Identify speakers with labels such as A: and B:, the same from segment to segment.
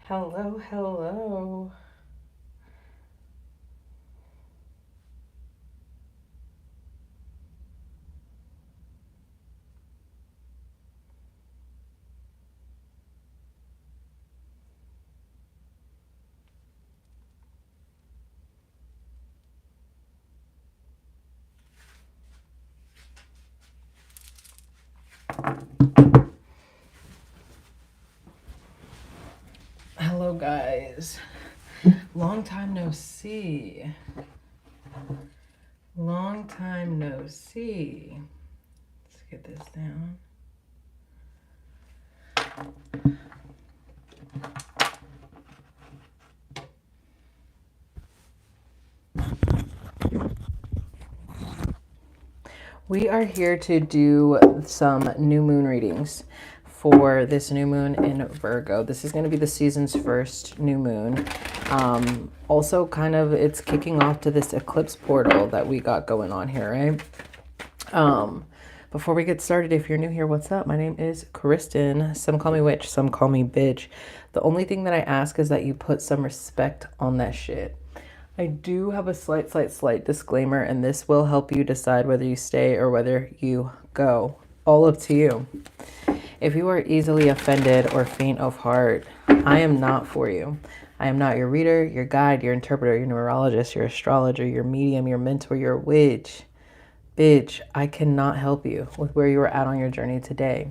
A: Hello, hello. Hello, guys. Long time no see. Long time no see. Let's get this down. We are here to do some new moon readings for this new moon in Virgo. This is going to be the season's first new moon. Also, kind of, it's kicking off to this eclipse portal that we got going on here, right? Before we get started, if you're new here, what's up? My name is Kristen. Some call me witch, some call me bitch. The only thing that I ask is that you put some respect on that shit. I do have a slight disclaimer, and this will help you decide whether you stay or whether you go. All up to you. If you are easily offended or faint of heart, I am not for you. I am not your reader, your guide, your interpreter, your numerologist, your astrologer, your medium, your mentor, your witch. Bitch, I cannot help you with where you are at on your journey today.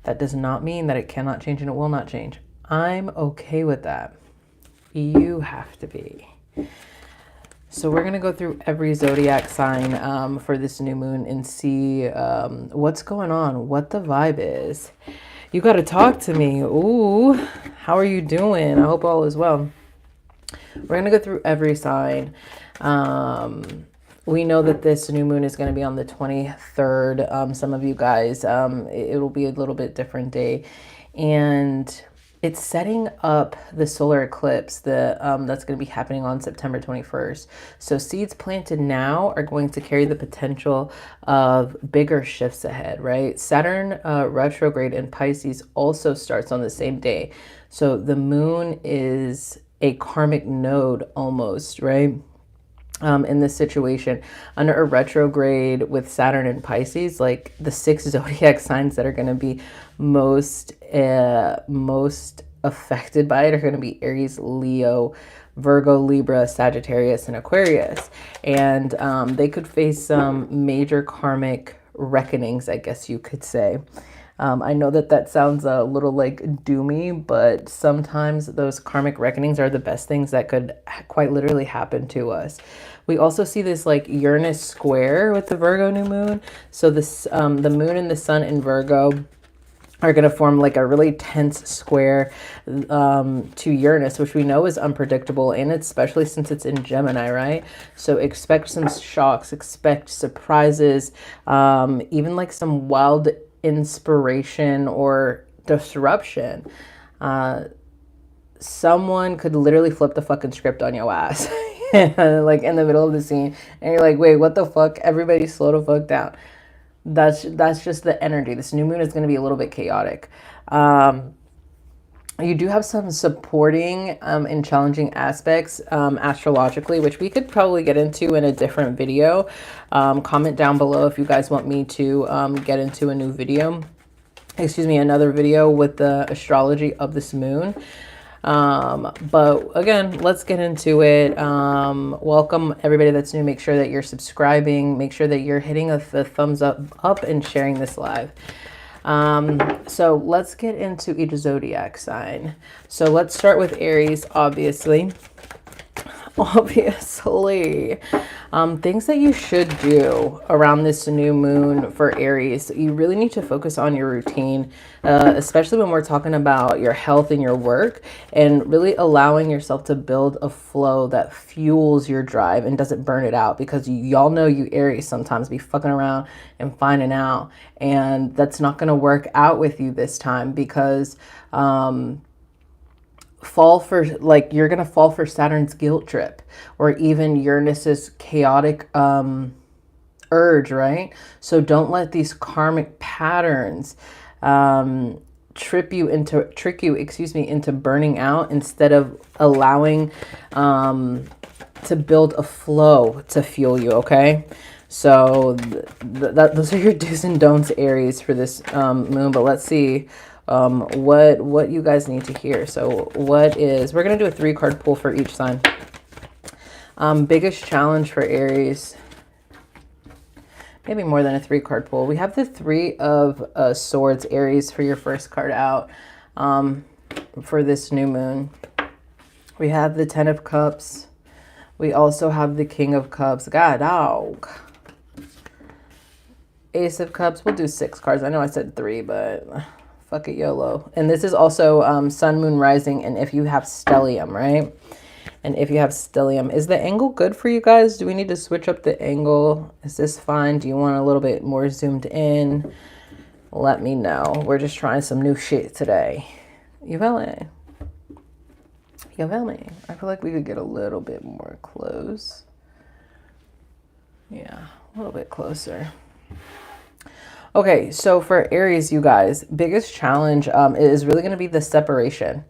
A: That does not mean that it cannot change and it will not change. I'm okay with that. You have to be. So we're going to go through every zodiac sign for this new moon and see what's going on, what the vibe is. You got to talk to me. Ooh, how are you doing? I hope all is well. We're going to go through every sign. We know that this new moon is going to be on the 23rd. Some of you guys, it'll be a little bit different day. And it's setting up the solar eclipse that's going to be happening on September 21st. So seeds planted now are going to carry the potential of bigger shifts ahead, right? Saturn retrograde in Pisces also starts on the same day. So the moon is a karmic node almost, right? In this situation, under a retrograde with Saturn and Pisces, like the 6 zodiac signs that are going to be most affected by it are going to be Aries, Leo, Virgo, Libra, Sagittarius, and Aquarius. And they could face some major karmic reckonings, I guess you could say. I know that sounds a little like doomy, but sometimes those karmic reckonings are the best things that could quite literally happen to us. We also see this like Uranus square with the Virgo new moon. So this the moon and the sun in Virgo are going to form like a really tense square to Uranus, which we know is unpredictable, and especially since it's in Gemini, right? So expect some shocks, expect surprises, even like some wild inspiration or disruption. Someone could literally flip the fucking script on your ass like in the middle of the scene, and you're like, wait, what the fuck? Everybody slow the fuck down. That's just the energy. This new moon is going to be a little bit chaotic. You do have some supporting and challenging aspects astrologically, which we could probably get into in a different video. Comment down below if you guys want me to get into a new video. Excuse me, another video with the astrology of this moon. But again, let's get into it. Welcome everybody that's new. Make sure that you're subscribing. Make sure that you're hitting the thumbs up and sharing this live. So let's get into each zodiac sign. So let's start with Aries, obviously. Things that you should do around this new moon for Aries. You really need to focus on your routine, especially when we're talking about your health and your work, and really allowing yourself to build a flow that fuels your drive and doesn't burn it out, because y'all know you Aries sometimes be fucking around and finding out, and that's not going to work out with you this time, because you're gonna fall for Saturn's guilt trip, or even Uranus's chaotic urge, right? So don't let these karmic patterns trick you, excuse me, into burning out instead of allowing to build a flow to fuel you, okay? So those are your do's and don'ts, Aries, for this moon. But let's see what you guys need to hear. So we're going to do a 3-card pull for each sign. Biggest challenge for Aries. Maybe more than a 3-card pull. We have the 3 of Swords, Aries, for your first card out for this new moon. We have the 10 of Cups. We also have the King of Cups. God, dog. Ace of Cups. We'll do 6 cards. I know I said 3, but fuck it, YOLO. And this is also Sun, Moon, Rising, and if you have stellium, right? And if you have stellium, is the angle good for you guys? Do we need to switch up the angle? Is this fine? Do you want a little bit more zoomed in? Let me know. We're just trying some new shit today. You feel me? You feel me? I feel like we could get a little bit more close. Yeah, a little bit closer. Okay, so for Aries, you guys, biggest challenge is really going to be the separation.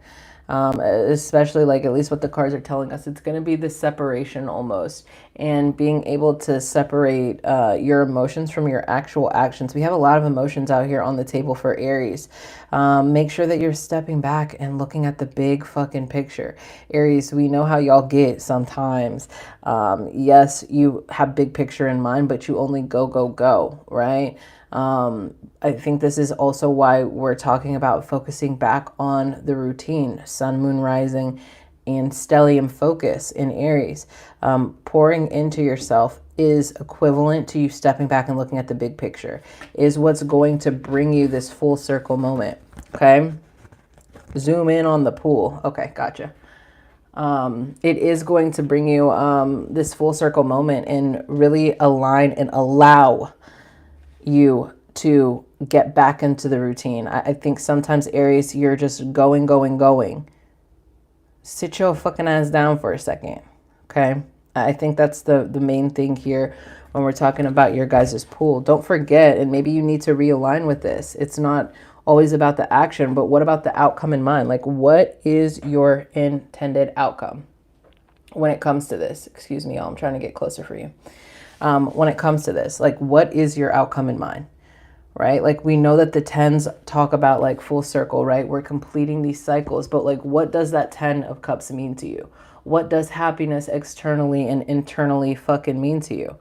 A: Especially, like, at least what the cards are telling us, it's going to be the separation almost, and being able to separate your emotions from your actual actions. We have a lot of emotions out here on the table for Aries. Make sure that you're stepping back and looking at the big fucking picture. Aries, we know how y'all get sometimes. Yes, you have big picture in mind, but you only go, right? I think this is also why we're talking about focusing back on the routine, Sun, Moon, Rising, and stellium focus in Aries. Pouring into yourself is equivalent to you stepping back and looking at the big picture, is what's going to bring you this full circle moment. Okay. Zoom in on the pool. Okay. Gotcha. It is going to bring you, this full circle moment and really align and allow you to get back into the routine. I think sometimes, Aries, you're just going. Sit your fucking ass down for a second. Okay. I think that's the main thing here when we're talking about your guys' pool. Don't forget, and maybe you need to realign with this. It's not always about the action, but what about the outcome in mind? Like, what is your intended outcome when it comes to this? Excuse me, y'all. I'm trying to get closer for you. When it comes to this, like, what is your outcome in mind? Right? Like, we know that the 10s talk about like full circle, right? We're completing these cycles, but like, what does that 10 of Cups mean to you? What does happiness externally and internally fucking mean to you?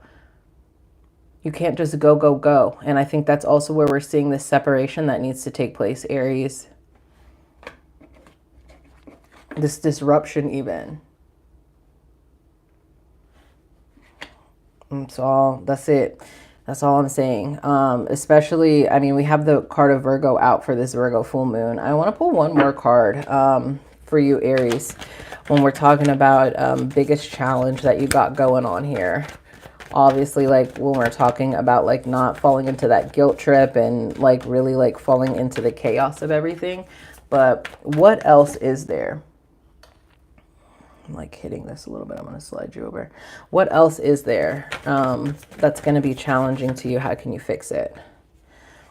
A: You can't just go. And I think that's also where we're seeing this separation that needs to take place, Aries. This disruption even. That's it. That's all I'm saying. Especially, I mean, we have the card of Virgo out for this Virgo full moon. I want to pull one more card for you, Aries, when we're talking about biggest challenge that you got going on here. Obviously, like, when we're talking about like not falling into that guilt trip and like really like falling into the chaos of everything. But what else is there? I'm like hitting this a little bit. I'm going to slide you over. What else is there that's going to be challenging to you? How can you fix it?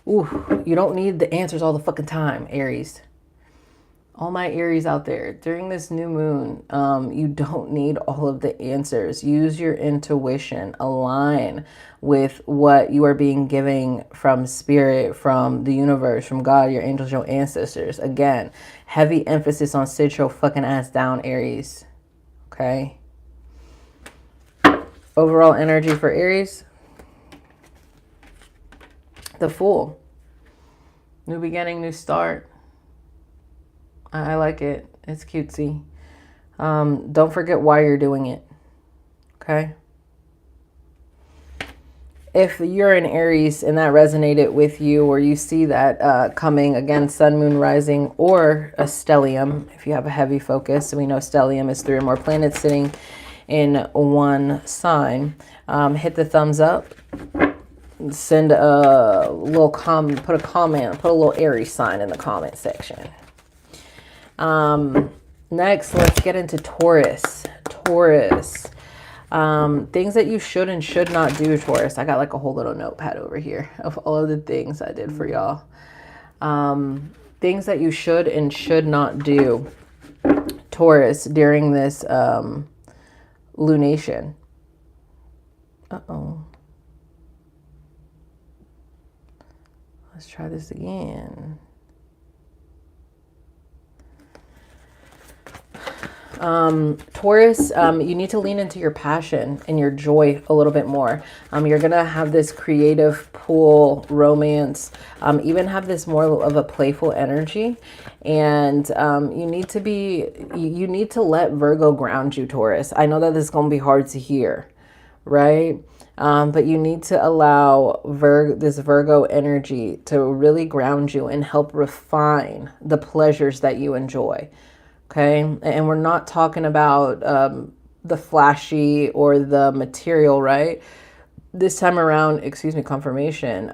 A: Ooh, you don't need the answers all the fucking time, Aries. All my Aries out there, during this new moon, you don't need all of the answers. Use your intuition. Align with what you are being given from spirit, from the universe, from God, your angels, your ancestors. Again, heavy emphasis on sit your fucking ass down, Aries. Okay. Overall energy for Aries. The Fool. New beginning, new start. I like it. It's cutesy. Don't forget why you're doing it. Okay. If you're an Aries and that resonated with you, or you see that coming, again, Sun, Moon, Rising, or a stellium, if you have a heavy focus, we know stellium is 3 or more planets sitting in one sign, hit the thumbs up, send a little comment, put a little Aries sign in the comment section. Next, let's get into Taurus. Things that you should and should not do, Taurus. I got like a whole little notepad over here of all of the things I did for y'all. things that you should and should not do, Taurus, during this lunation. Uh-oh. Let's try this again. Taurus, you need to lean into your passion and your joy a little bit more. You're going to have this creative pull, romance, even have this more of a playful energy. And you need to let Virgo ground you, Taurus. I know that this is going to be hard to hear, right? But you need to allow this Virgo energy to really ground you and help refine the pleasures that you enjoy. Okay. And we're not talking about the flashy or the material, right? This time around, excuse me, confirmation.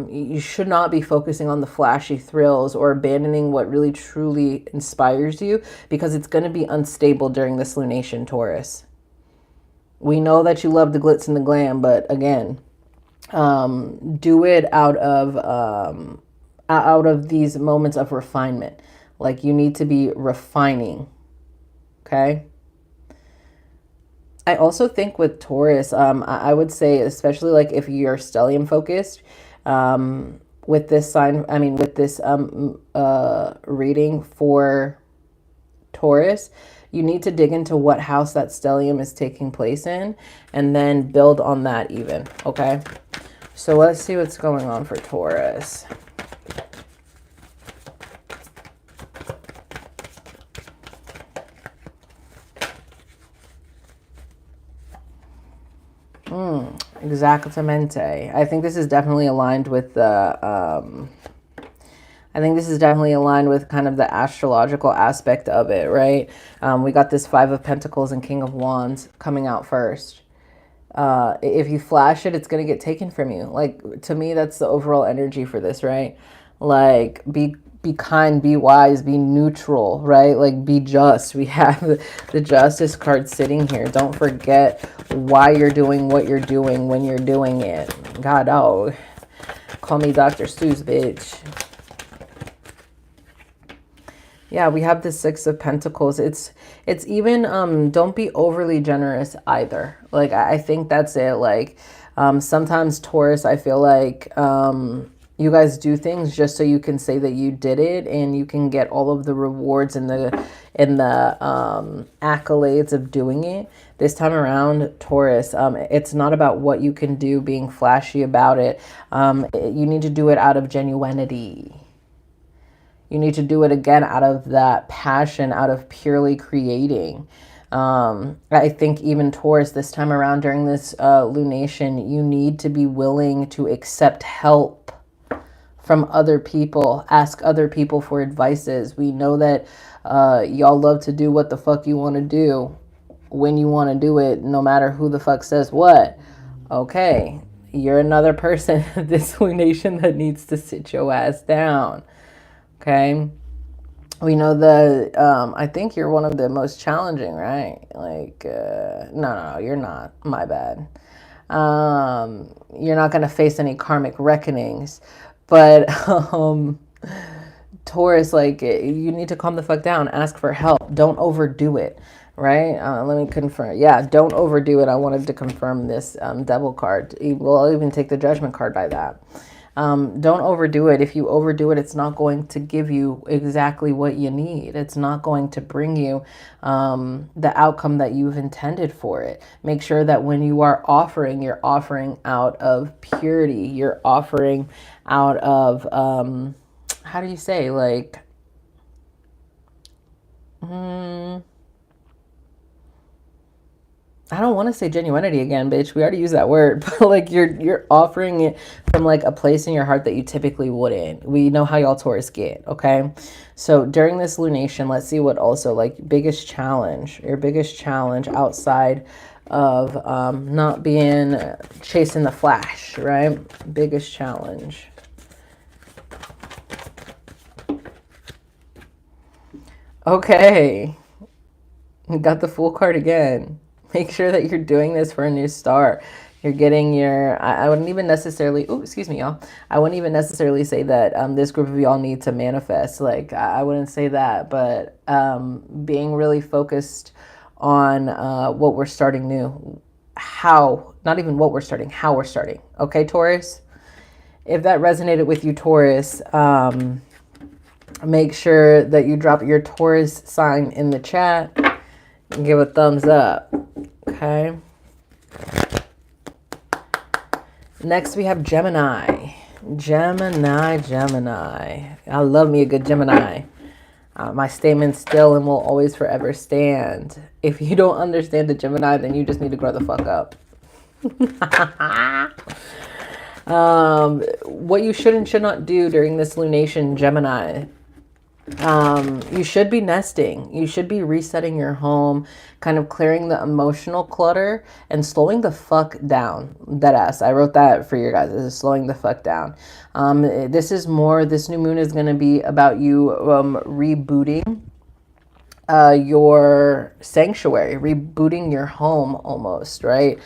A: You should not be focusing on the flashy thrills or abandoning what really truly inspires you, because it's going to be unstable during this lunation, Taurus. We know that you love the glitz and the glam, but again, do it out of these moments of refinement. Like, you need to be refining. Okay. I also think with Taurus, I would say, especially like if you're stellium focused, with this sign, I mean, with this reading for Taurus, you need to dig into what house that stellium is taking place in and then build on that even. Okay. So let's see what's going on for Taurus. Exactamente. I think this is definitely aligned with the, I think this is definitely aligned with kind of the astrological aspect of it, right? We got this Five of Pentacles and King of Wands coming out first. If you flash it, it's going to get taken from you. Like, to me, that's the overall energy for this, right? Like, be kind, be wise, be neutral, right? Like, be just. We have the Justice card sitting here. Don't forget why you're doing what you're doing when you're doing it. God, oh, call me Dr. Seuss, bitch. Yeah, we have the Six of Pentacles. It's even, don't be overly generous either. Like, I think that's it. Like, sometimes Taurus, I feel like, you guys do things just so you can say that you did it and you can get all of the rewards and the accolades of doing it. This time around, Taurus, it's not about what you can do, being flashy about it. You need to do it out of genuinity. You need to do it again out of that passion, out of purely creating. I think even Taurus, this time around during this lunation, you need to be willing to accept help from other people, ask other people for advices. We know that y'all love to do what the fuck you want to do when you want to do it, no matter who the fuck says what. Okay, you're another person this lunation that needs to sit your ass down. Okay, we know the I think you're one of the most challenging, right? Like, no, you're not. My bad. You're not going to face any karmic reckonings. But Taurus, like, you need to calm the fuck down. Ask for help. Don't overdo it, right? Let me confirm. Yeah, don't overdo it. I wanted to confirm this Devil card. We'll even take the Judgment card by that. Don't overdo it. If you overdo it, it's not going to give you exactly what you need. It's not going to bring you the outcome that you've intended for it. Make sure that when you are offering, you're offering out of purity. You're offering out of, how do you say, like, I don't want to say genuinity again, bitch. We already used that word, but like you're offering it from like a place in your heart that you typically wouldn't. We know how y'all Taurus get, okay? So during this lunation, let's see what also, like, biggest challenge, your biggest challenge outside of not being chasing the flash, right? Biggest challenge. Okay. Got the Fool card again. Make sure that you're doing this for a new start. You're getting your, I wouldn't even necessarily, oh, excuse me, y'all. I wouldn't even necessarily say that this group of y'all need to manifest. Like, I wouldn't say that, but being really focused on what we're starting new. How, not even what we're starting, how we're starting. Okay, Taurus? If that resonated with you, Taurus, make sure that you drop your Taurus sign in the chat and give a thumbs up. Okay. Next, we have Gemini. Gemini. I love me a good Gemini. My statement still and will always forever stand. If you don't understand the Gemini, then you just need to grow the fuck up. What you should and should not do during this lunation, Gemini. You should be nesting. You should be resetting your home, kind of clearing the emotional clutter and slowing the fuck down. Deadass. I wrote that for you guys. This is slowing the fuck down. This is more, this new moon is going to be about you rebooting your sanctuary, rebooting your home almost, right?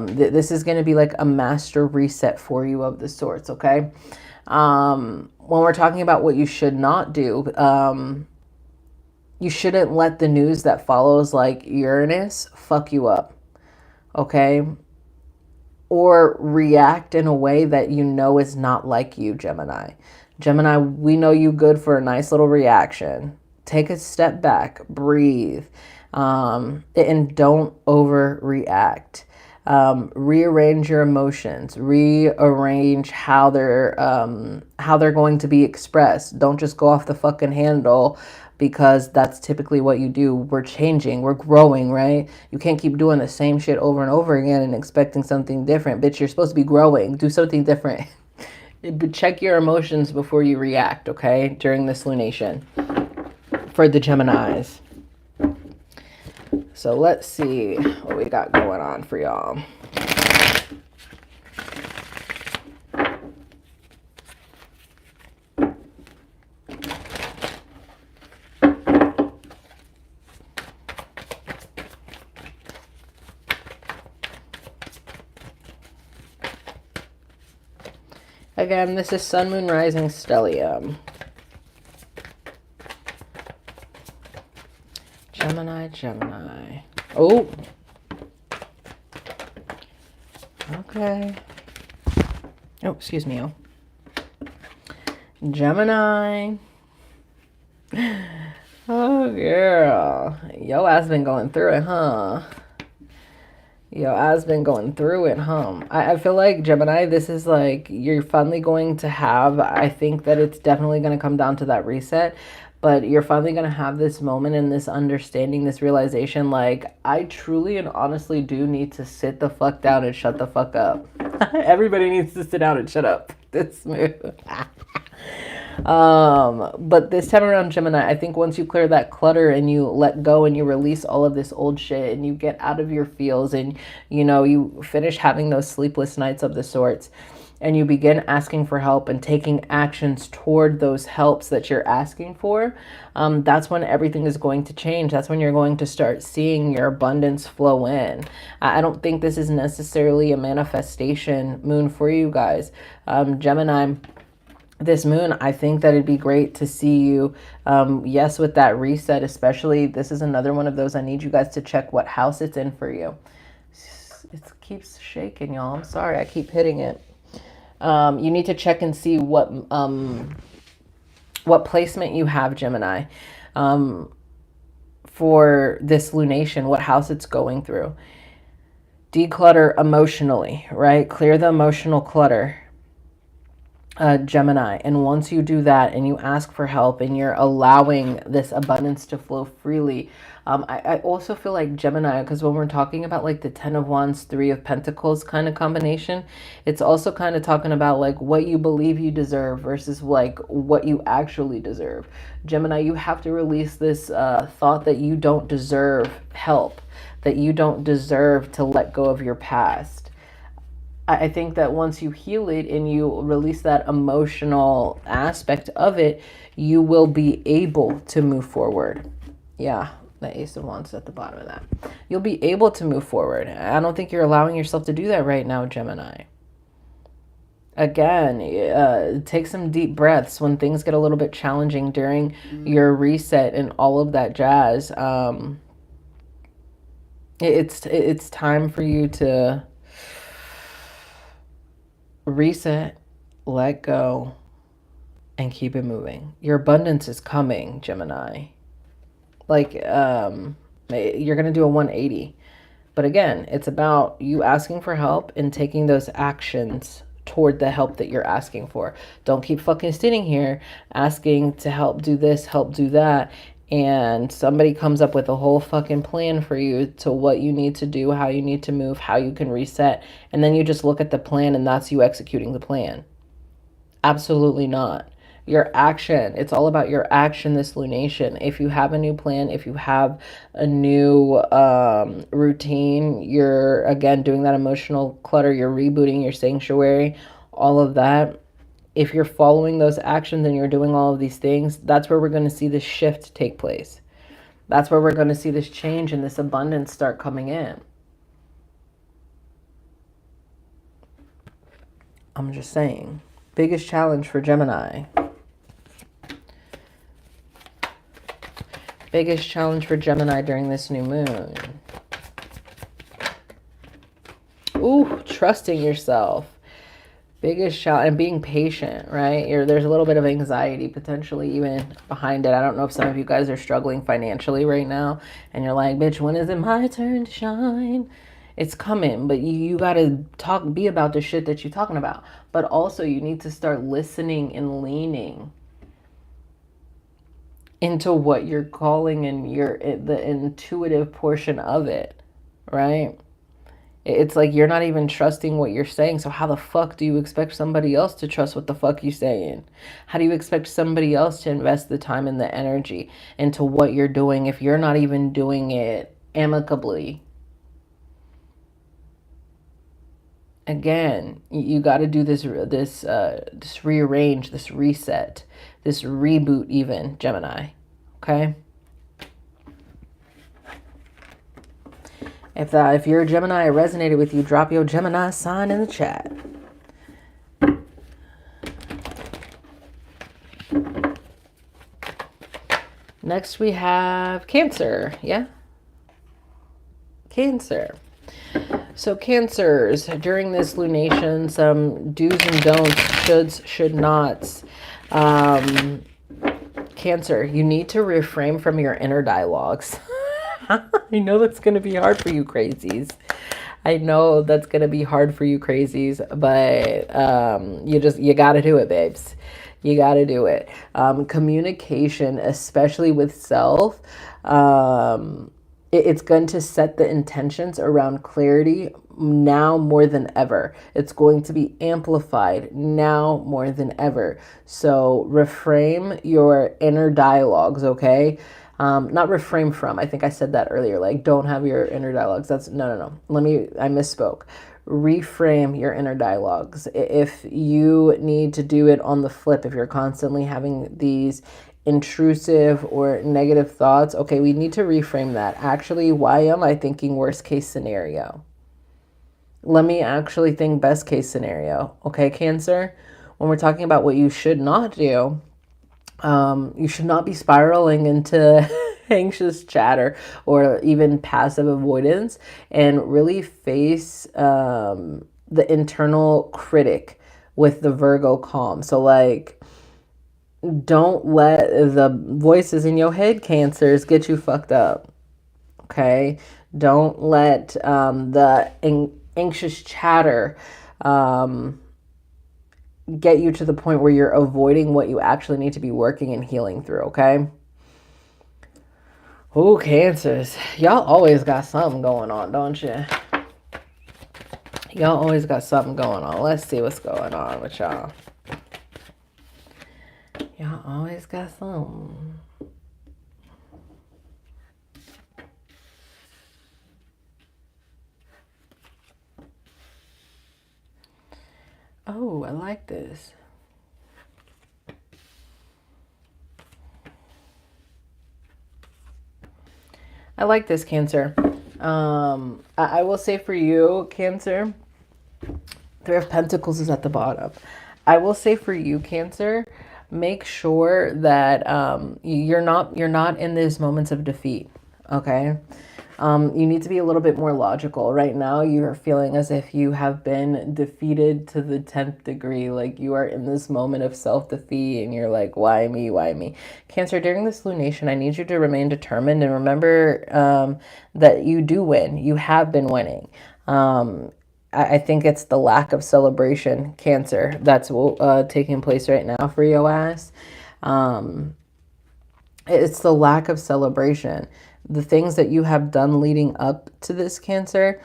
A: This is going to be like a master reset for you of the sorts, okay? When we're talking about what you should not do, you shouldn't let the news that follows, like Uranus, fuck you up, okay? Or react in a way that you know is not like you, Gemini. Gemini, we know you good for a nice little reaction. Take a step back, breathe, and don't overreact. Rearrange your emotions, rearrange how they're going to be expressed. Don't just go off the fucking handle, because that's typically what you do. We're changing, we're growing, right? You can't keep doing the same shit over and over again and expecting something different. Bitch, you're supposed to be growing. Do something different. But check your emotions before you react, okay? During this lunation for the Geminis. So let's see what we got going on for y'all. Again, this is Sun, Moon, Rising, Stellium. Gemini. Oh. Okay. Oh, excuse me. Oh. Gemini. Oh, girl. Yo ass been going through it, huh? I feel like, Gemini, this is like, you're finally going to have, I think that it's definitely going to come down to that reset. But you're finally going to have this moment and this understanding, this realization, like, I truly and honestly do need to sit the fuck down and shut the fuck up. Everybody needs to sit down and shut up. This smooth. But this time around, Gemini, I think once you clear that clutter and you let go and you release all of this old shit and you get out of your feels and, you know, you finish having those sleepless nights of the sorts, and you begin asking for help and taking actions toward those helps that you're asking for, that's when everything is going to change. That's when you're going to start seeing your abundance flow in. I don't think this is necessarily a manifestation moon for you guys. Gemini, this moon, I think that it'd be great to see you, yes, with that reset especially. This is another one of those, I need you guys to check what house it's in for you. It keeps shaking, y'all. I'm sorry, I keep hitting it. You need to check and see what placement you have, Gemini, for this lunation, what house it's going through. Declutter emotionally, right? Clear the emotional clutter, Gemini. And once you do that and you ask for help and you're allowing this abundance to flow freely, I also feel like, Gemini, because when we're talking about like the 10 of Wands, 3 of Pentacles kind of combination, it's also kind of talking about like what you believe you deserve versus like what you actually deserve. Gemini, you have to release this thought that you don't deserve help, that you don't deserve to let go of your past. I think that once you heal it and you release that emotional aspect of it, you will be able to move forward. Yeah. The Ace of Wands at the bottom of that. You'll be able to move forward. I don't think you're allowing yourself to do that right now, Gemini. Again, take some deep breaths when things get a little bit challenging during your reset and all of that jazz. It's time for you to reset, let go, and keep it moving. Your abundance is coming, Gemini. Like, you're going to do a 180. But again, it's about you asking for help and taking those actions toward the help that you're asking for. Don't keep fucking sitting here asking to help do this, help do that, and somebody comes up with a whole fucking plan for you to what you need to do, how you need to move, how you can reset, and then you just look at the plan and that's you executing the plan. Absolutely not. Your action, it's all about your action this lunation. If you have a new plan, if you have a new routine, you're again doing that emotional clutter, you're rebooting your sanctuary, all of that. If you're following those actions and you're doing all of these things, that's where we're going to see this shift take place. That's where we're going to see this change and this abundance start coming in. I'm just saying. Biggest challenge for Gemini. Biggest challenge for Gemini during this new moon. Ooh, trusting yourself. Biggest challenge, and being patient, right? There's a little bit of anxiety potentially even behind it. I don't know if some of you guys are struggling financially right now and you're like, bitch, when is it my turn to shine? It's coming, but you got to be about the shit that you're talking about. But also you need to start listening and leaning into what you're calling and the intuitive portion of it, right? It's like you're not even trusting what you're saying. So how the fuck do you expect somebody else to trust what the fuck you're saying? How do you expect somebody else to invest the time and the energy into what you're doing if you're not even doing it amicably? Again, you got to do this rearrange, this reset, this reboot even, Gemini. Okay? If you're a Gemini, it resonated with you, drop your Gemini sign in the chat. Next we have Cancer. Yeah? Cancer. So Cancers, during this lunation, some do's and don'ts, shoulds, should nots. Cancer, you need to refrain from your inner dialogues. I know that's going to be hard for you crazies. I know that's going to be hard for you crazies, but you got to do it, babes. You got to do it. Communication, especially with self, it's going to set the intentions around clarity now more than ever. It's going to be amplified now more than ever. So reframe your inner dialogues, okay? Not refrain from. I think I said that earlier. Like, don't have your inner dialogues. That's no. I misspoke. Reframe your inner dialogues. If you need to do it on the flip, if you're constantly having these intrusive or negative thoughts, okay, we need to reframe that. Actually, why am I thinking worst case scenario? Let me actually think best case scenario. Okay, Cancer, when we're talking about what you should not do, you should not be spiraling into anxious chatter or even passive avoidance, and really face the internal critic with the Virgo calm. So like, don't let the voices in your head, Cancers, get you fucked up. Okay? Don't let the anxious chatter get you to the point where you're avoiding what you actually need to be working and healing through, okay? Oh, Cancers. Y'all always got something going on, don't you? Y'all always got something going on. Let's see what's going on with y'all. Y'all always got something. Oh, I like this. I like this, Cancer. I will say for you, Cancer, Three of Pentacles is at the bottom. I will say for you, Cancer, make sure that you're not in these moments of defeat. Okay. You need to be a little bit more logical. Right now, you're feeling as if you have been defeated to the 10th degree. Like you are in this moment of self-defeat and you're like, why me? Why me? Cancer, during this lunation, I need you to remain determined and remember that you do win. You have been winning. I think it's the lack of celebration, Cancer, that's taking place right now for your ass. It's the lack of celebration. The things that you have done leading up to this, Cancer,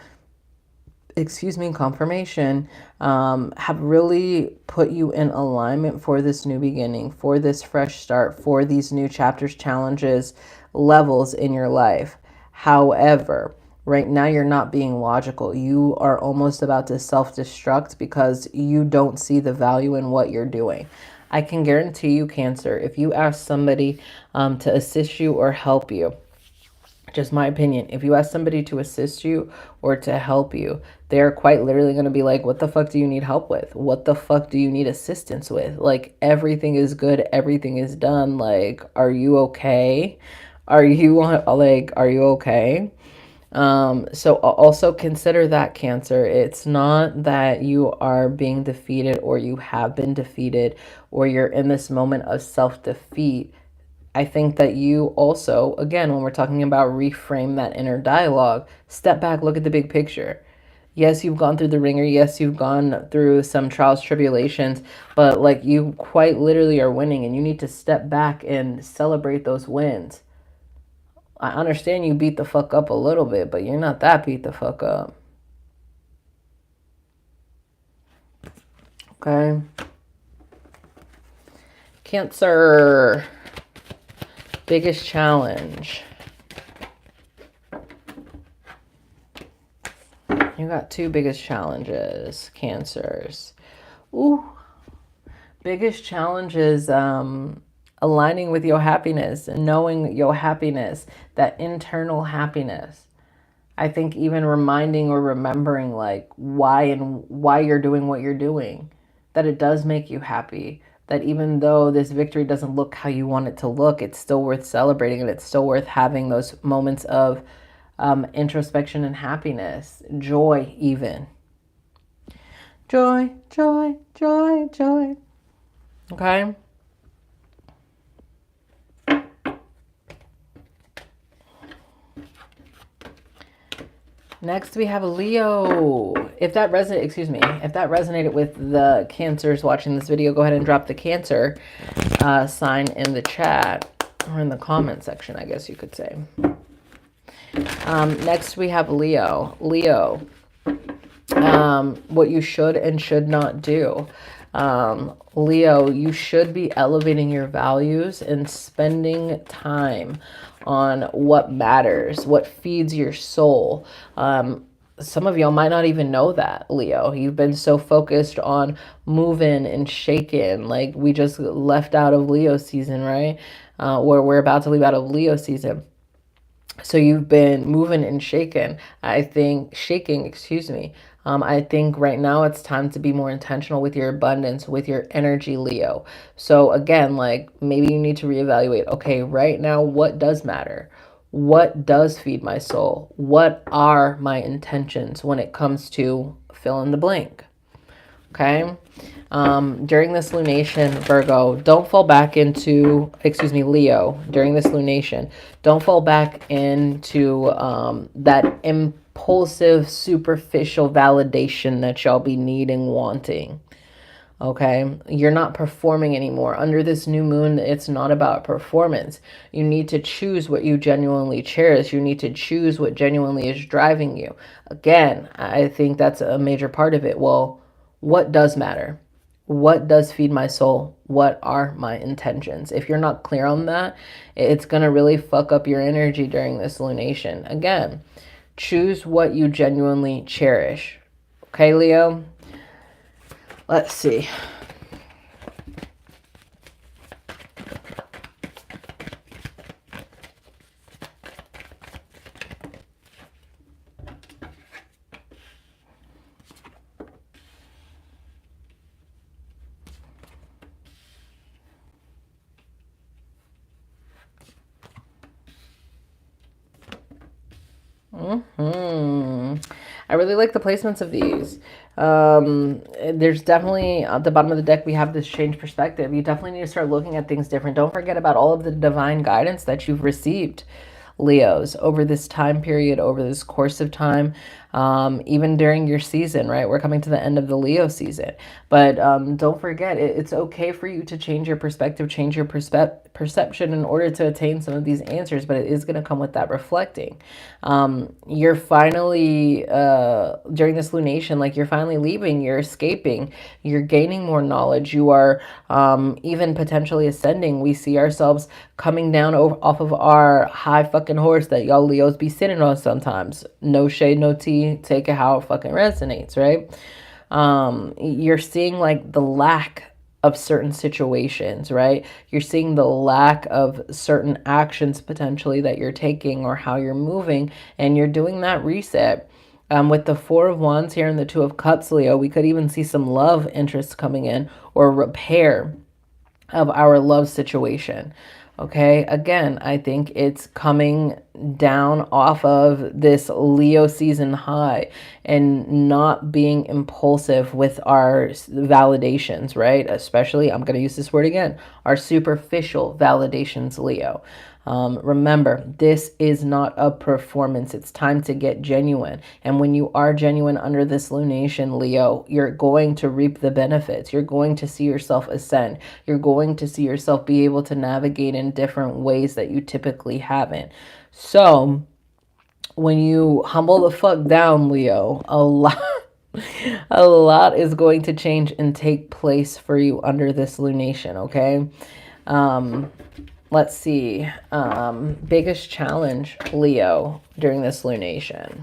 A: confirmation, have really put you in alignment for this new beginning, for this fresh start, for these new chapters, challenges, levels in your life. However, right now you're not being logical. You are almost about to self-destruct because you don't see the value in what you're doing. I can guarantee you, Cancer, if you ask somebody to assist you or help you, just my opinion, if you ask somebody to assist you or to help you, they're quite literally going to be like, what the fuck do you need help with? What the fuck do you need assistance with? Like, everything is good. Everything is done. Like, are you okay? Are you okay? So also consider that, Cancer. It's not that you are being defeated or you have been defeated or you're in this moment of self-defeat. I think that you also, again, when we're talking about reframe that inner dialogue, step back, look at the big picture. Yes, you've gone through the ringer. Yes, you've gone through some trials, tribulations, but like you quite literally are winning and you need to step back and celebrate those wins. I understand you beat the fuck up a little bit, but you're not that beat the fuck up. Okay. Cancer. Biggest challenge. You got two biggest challenges, Cancers. Ooh. Biggest challenge is aligning with your happiness and knowing your happiness, that internal happiness. I think even reminding or remembering like why you're doing what you're doing, that it does make you happy, that even though this victory doesn't look how you want it to look, it's still worth celebrating and it's still worth having those moments of introspection and happiness, joy even. Joy, joy, joy, joy. Okay? Next, we have Leo. If that resonated with the Cancers watching this video, go ahead and drop the Cancer sign in the chat or in the comment section, I guess you could say. Next, we have Leo. Leo, what you should and should not do. Leo, you should be elevating your values and spending time on what matters, what feeds your soul. Some of y'all might not even know that, Leo. You've been so focused on moving and shaking. Like we just left out of Leo season, right? Where we're about to leave out of Leo season. So you've been moving and shaking. I think I think right now it's time to be more intentional with your abundance, with your energy, Leo. So again, like maybe you need to reevaluate, okay, right now, what does matter? What does feed my soul? What are my intentions when it comes to fill in the blank? Okay. During this lunation, Virgo, don't fall back into, Leo, during this lunation, don't fall back into that impulsive, superficial validation that y'all be needing, wanting. Okay, you're not performing anymore. Under this new moon, it's not about performance. You need to choose what you genuinely cherish. You need to choose what genuinely is driving you. Again, I think that's a major part of it. Well, what does matter? What does feed my soul? What are my intentions? If you're not clear on that, it's going to really fuck up your energy during this lunation. Again, choose what you genuinely cherish. Okay, Leo? Let's see. I really like the placements of these. There's definitely, at the bottom of the deck, we have this change perspective. You definitely need to start looking at things different. Don't forget about all of the divine guidance that you've received, Leos, over this time period, over this course of time, even during your season, right? We're coming to the end of the Leo season. But don't forget, it's okay for you to change your perspective, change your perception in order to attain some of these answers, but it is going to come with that reflecting. You're finally, during this lunation, like you're finally leaving, you're escaping, you're gaining more knowledge, you are even potentially ascending. We see ourselves coming down off of our high fucking horse that y'all Leos be sitting on sometimes. No shade, no tea, take it how it fucking resonates, right? You're seeing like the lack of certain situations, right? You're seeing the lack of certain actions potentially that you're taking or how you're moving, and you're doing that reset. With the Four of Wands here and the Two of Cups, Leo, we could even see some love interest coming in or repair of our love situation. Okay, again, I think it's coming down off of this Leo season high and not being impulsive with our validations, right? Especially, I'm going to use this word again, our superficial validations, Leo. Remember, this is not a performance. It's time to get genuine. And when you are genuine under this lunation, Leo, you're going to reap the benefits. You're going to see yourself ascend. You're going to see yourself be able to navigate in different ways that you typically haven't. So when you humble the fuck down, Leo, a lot is going to change and take place for you under this lunation, okay? Let's see. Biggest challenge, Leo, during this lunation.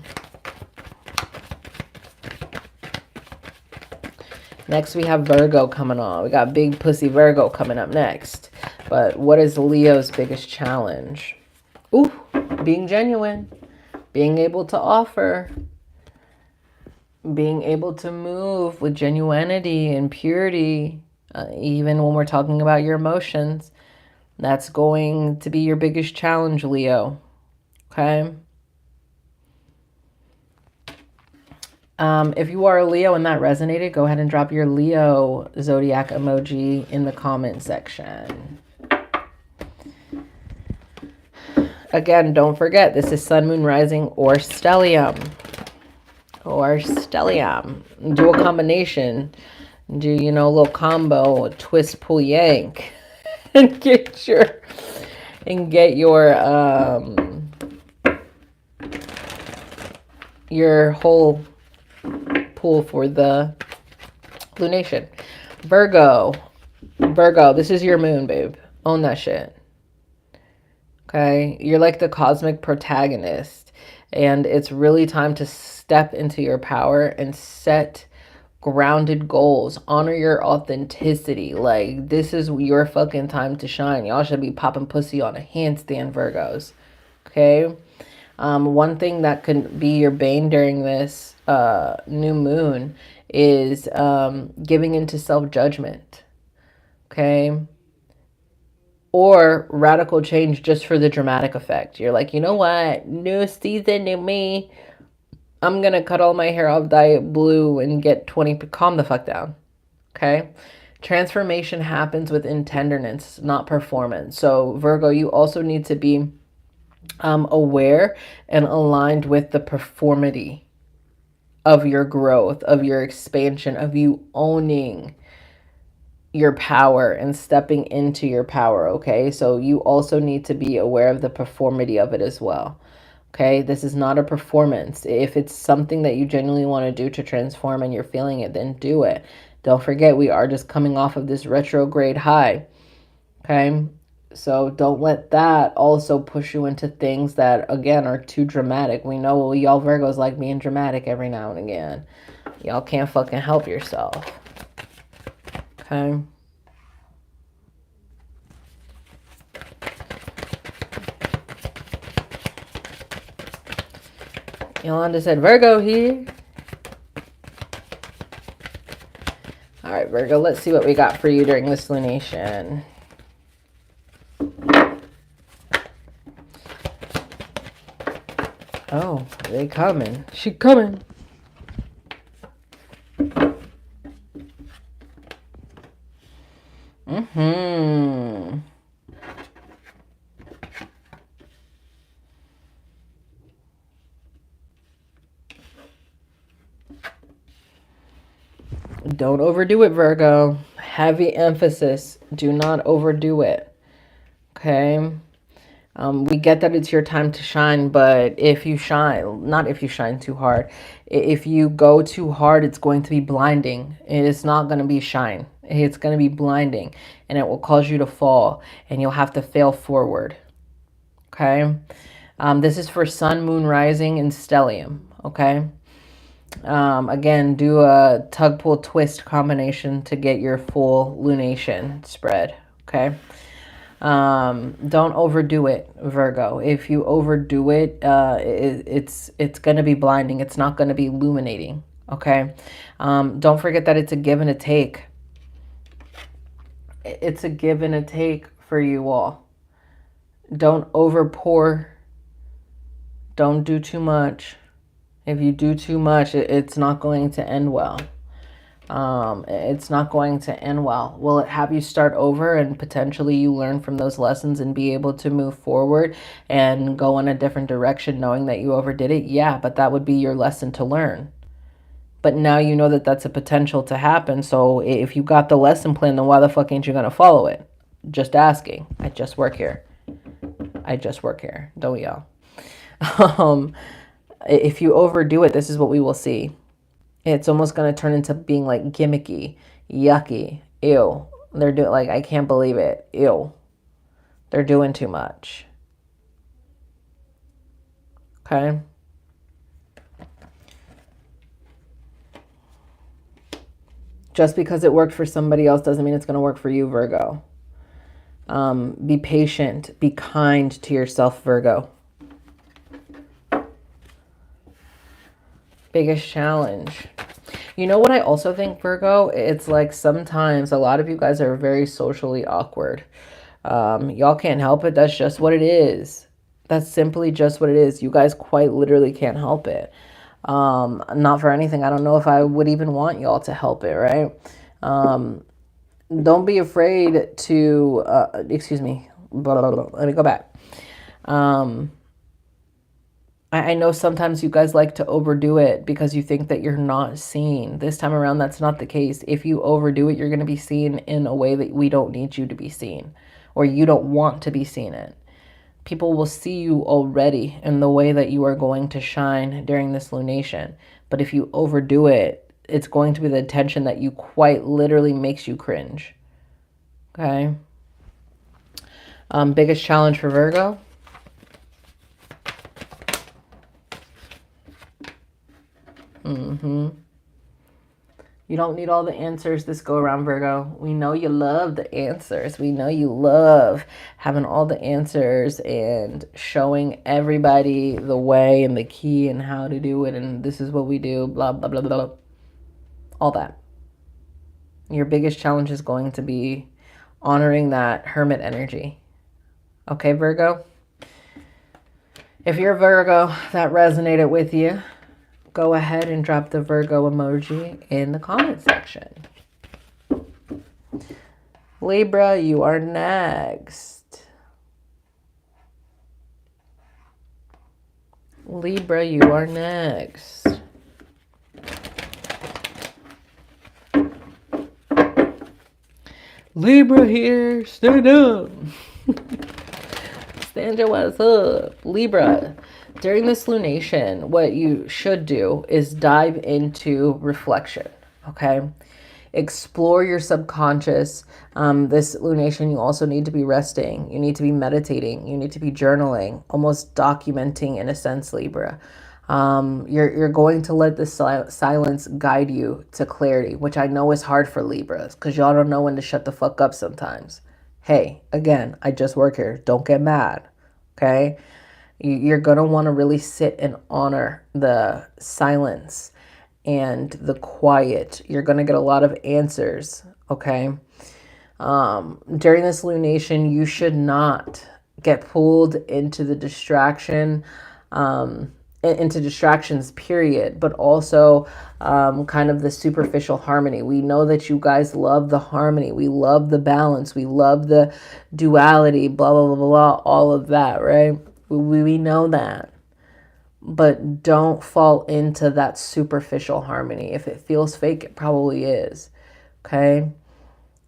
A: Next, we have Virgo coming on. We got big pussy Virgo coming up next. But what is Leo's biggest challenge? Ooh, being genuine. Being able to offer. Being able to move with genuinity and purity. Even when we're talking about your emotions. That's going to be your biggest challenge, Leo. Okay? If you are a Leo and that resonated, go ahead and drop your Leo Zodiac emoji in the comment section. Again, don't forget, this is Sun, Moon, Rising, or Stellium. Or Stellium. Do a combination. Do, you know, a little combo, twist, pull, yank. And get your whole pool for the lunation. Virgo, this is your moon, babe. Own that shit. Okay, you're like the cosmic protagonist, and it's really time to step into your power and set grounded goals. Honor your authenticity. Like, this is your fucking time to shine. Y'all should be popping pussy on a handstand, Virgos. Okay? One thing that could be your bane during this new moon is giving into self-judgment. Okay? Or radical change just for the dramatic effect. You're like, you know what? New season, new me. I'm going to cut all my hair off, dye it blue, and get 20... Calm the fuck down. Okay? Transformation happens within tenderness, not performance. So, Virgo, you also need to be aware and aligned with the performity of your growth, of your expansion, of you owning your power and stepping into your power, okay? So you also need to be aware of the performity of it as well. Okay, this is not a performance. If it's something that you genuinely want to do to transform and you're feeling it, then do it. Don't forget, we are just coming off of this retrograde high. Okay, so don't let that also push you into things that, again, are too dramatic. We know y'all Virgos like being dramatic every now and again. Y'all can't fucking help yourself. Okay. Yolanda said, Virgo here. All right, Virgo, let's see what we got for you during this lunation. Oh, they coming. She coming. Mm-hmm. Don't overdo it, Virgo. Heavy emphasis. Do not overdo it. Okay? We get that it's your time to shine, but if you shine, not if you shine too hard, if you go too hard, it's going to be blinding. It is not going to be shine. It's going to be blinding, and it will cause you to fall, and you'll have to fail forward. Okay? This is for Sun, Moon, Rising, and Stellium. Okay? Again, do a tug, pull, twist combination to get your full lunation spread. Okay? Don't overdo it, Virgo. If you overdo it, it's going to be blinding. It's not going to be illuminating. Okay? Don't forget that it's a give and a take. It's a give and a take for you all. Don't overpour. Don't do too much. If you do too much, it's not going to end well. It's not going to end well. Will it have you start over and potentially you learn from those lessons and be able to move forward and go in a different direction knowing that you overdid it? Yeah, but that would be your lesson to learn. But now you know that that's a potential to happen. So if you got the lesson plan, then why the fuck ain't you going to follow it? Just asking. I just work here. I just work here. Don't y'all? If you overdo it, this is what we will see. It's almost going to turn into being like gimmicky, yucky, ew. They're doing like, I can't believe it. Ew. They're doing too much. Okay. Just because it worked for somebody else doesn't mean it's going to work for you, Virgo. Be patient. Be kind to yourself, Virgo. Biggest challenge. You know what I also think, Virgo? It's like sometimes a lot of you guys are very socially awkward. Y'all can't help it. That's just what it is. That's simply just what it is. You guys quite literally can't help it. Not for anything. I don't know if I would even want y'all to help it, right? Don't be afraid to, excuse me, blah, blah, blah. Let me go back. I know sometimes you guys like to overdo it because you think that you're not seen. This time around, that's not the case. If you overdo it, you're going to be seen in a way that we don't need you to be seen, or you don't want to be seen in. People will see you already in the way that you are going to shine during this lunation. But if you overdo it, it's going to be the attention that you quite literally makes you cringe. Okay? Biggest challenge for Virgo? You don't need all the answers this go around, Virgo. We know you love the answers. We know you love having all the answers and showing everybody the way and the key and how to do it. And this is what we do, blah, blah, blah, blah. All that. Your biggest challenge is going to be honoring that hermit energy. Okay, Virgo? If you're a Virgo, that resonated with you, go ahead and drop the Virgo emoji in the comment section. Libra, you are next. Libra, you are next. Libra here, stand up. Stand your ass up. Libra. During this lunation, what you should do is dive into reflection, okay? Explore your subconscious. This lunation, you also need to be resting. You need to be meditating. You need to be journaling, almost documenting in a sense, Libra. You're going to let the silence guide you to clarity, which I know is hard for Libras because y'all don't know when to shut the fuck up sometimes. Hey, again, I just work here. Don't get mad, okay? You're going to want to really sit and honor the silence and the quiet. You're going to get a lot of answers, okay? During this lunation, you should not get pulled into the distraction into distractions, period, but also kind of the superficial harmony. We know that you guys love the harmony. We love the balance. We love the duality, blah, blah, blah, blah, all of that, right? We know that. But don't fall into that superficial harmony. If it feels fake, it probably is, okay?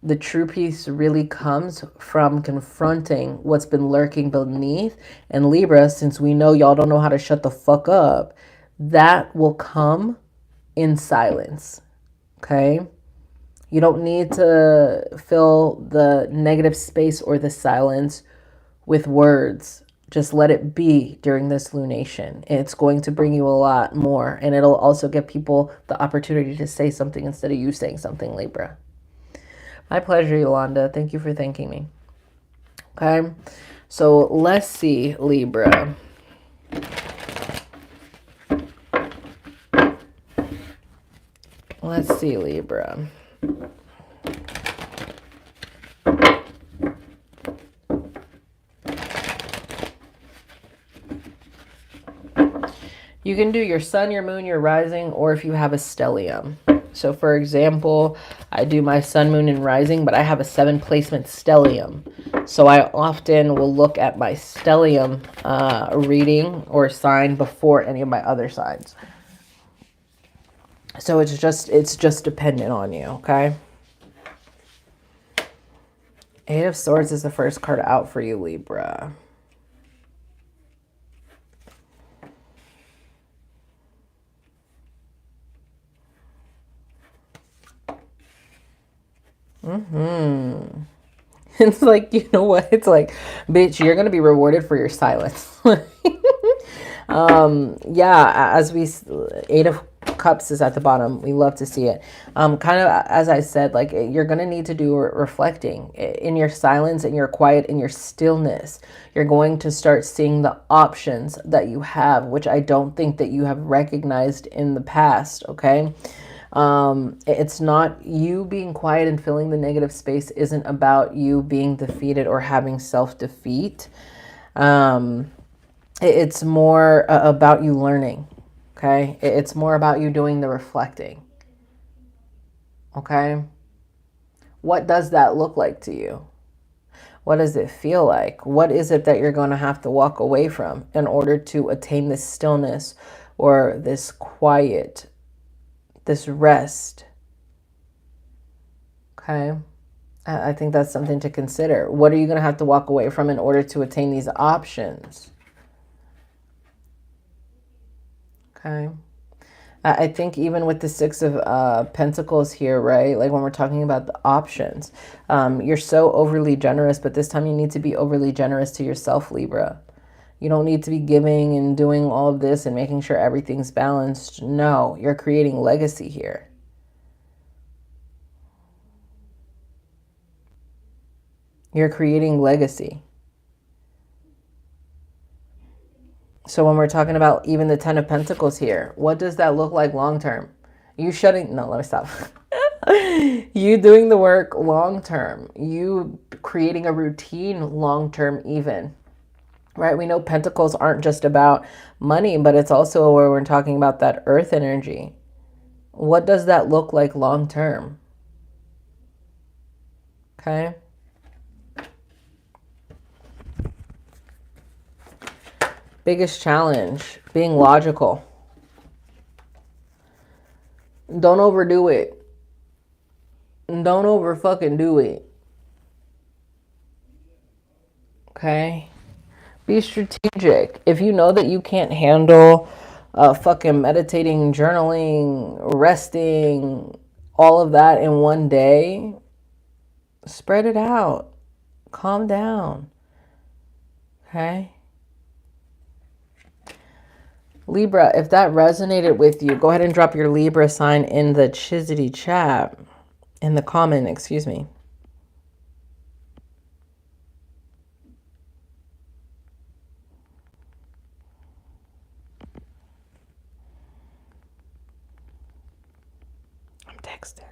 A: The true peace really comes from confronting what's been lurking beneath. And Libra, since we know y'all don't know how to shut the fuck up, that will come in silence. Okay? You don't need to fill the negative space or the silence with words. Just let it be during this lunation. It's going to bring you a lot more. And it'll also give people the opportunity to say something instead of you saying something, Libra. My pleasure, Yolanda. Thank you for thanking me. Okay, so let's see, Libra. Let's see, Libra. You can do your sun, your moon, your rising, or if you have a stellium. So for example, I do my sun, moon, and rising, but I have a 7 placement stellium. So I often will look at my stellium reading or sign before any of my other signs. So it's just dependent on you, okay? 8 of Swords is the first card out for you, Libra. It's like, you know what? It's like, bitch, you're going to be rewarded for your silence. Yeah, as we, 8 of Cups is at the bottom. We love to see it. Kind of, as I said, like, you're going to need to do reflecting in your silence, in your quiet, in your stillness. You're going to start seeing the options that you have, which I don't think that you have recognized in the past. Okay. It's not you being quiet and filling the negative space isn't about you being defeated or having self-defeat. It's more about you learning. Okay. It's more about you doing the reflecting. Okay. What does that look like to you? What does it feel like? What is it that you're going to have to walk away from in order to attain this stillness or this quiet, this rest? Okay. I think that's something to consider. What are you going to have to walk away from in order to attain these options? Okay. I think even with the 6 of Pentacles here, right? Like when we're talking about the options, you're so overly generous, but this time you need to be overly generous to yourself, Libra. You don't need to be giving and doing all of this and making sure everything's balanced. No, you're creating legacy here. You're creating legacy. So when we're talking about even the 10 of Pentacles here, what does that look like long term? You shutting, no, let me stop. You doing the work long term. You creating a routine long term even. Right? We know Pentacles aren't just about money, but it's also where we're talking about that earth energy. What does that look like long term? Okay. Biggest challenge, being logical. Don't overdo it. Don't over fucking do it. Okay? Be strategic. If you know that you can't handle fucking meditating, journaling, resting, all of that in one day, spread it out. Calm down. Okay? Libra, if that resonated with you, go ahead and drop your Libra sign in the Chizity chat. In the comment, excuse me. I'm texting.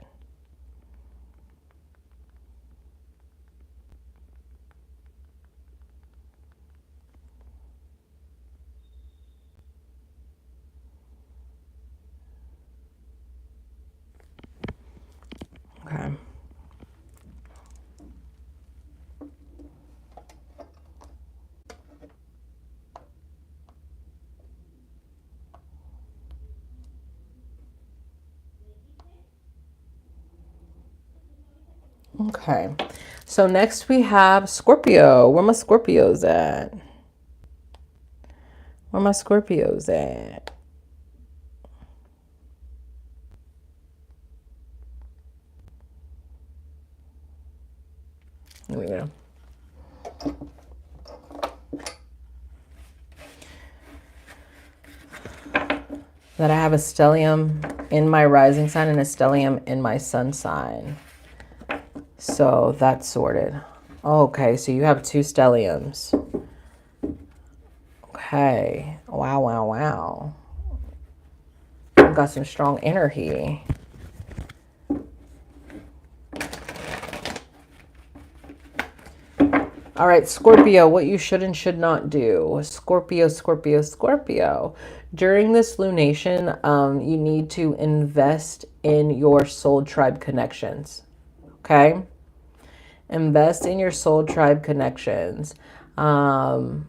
A: Okay. So next we have Scorpio. Where my Scorpios at? Where my Scorpios at? Here we go. That I have a stellium in my rising sign and a stellium in my sun sign. So that's sorted. Okay, so you have 2 stelliums. Okay. Wow, wow, wow. Got some strong energy. All right, Scorpio, what you should and should not do. Scorpio, Scorpio, Scorpio. During this lunation, you need to invest in your soul tribe connections. Okay? Invest in your soul tribe connections. Not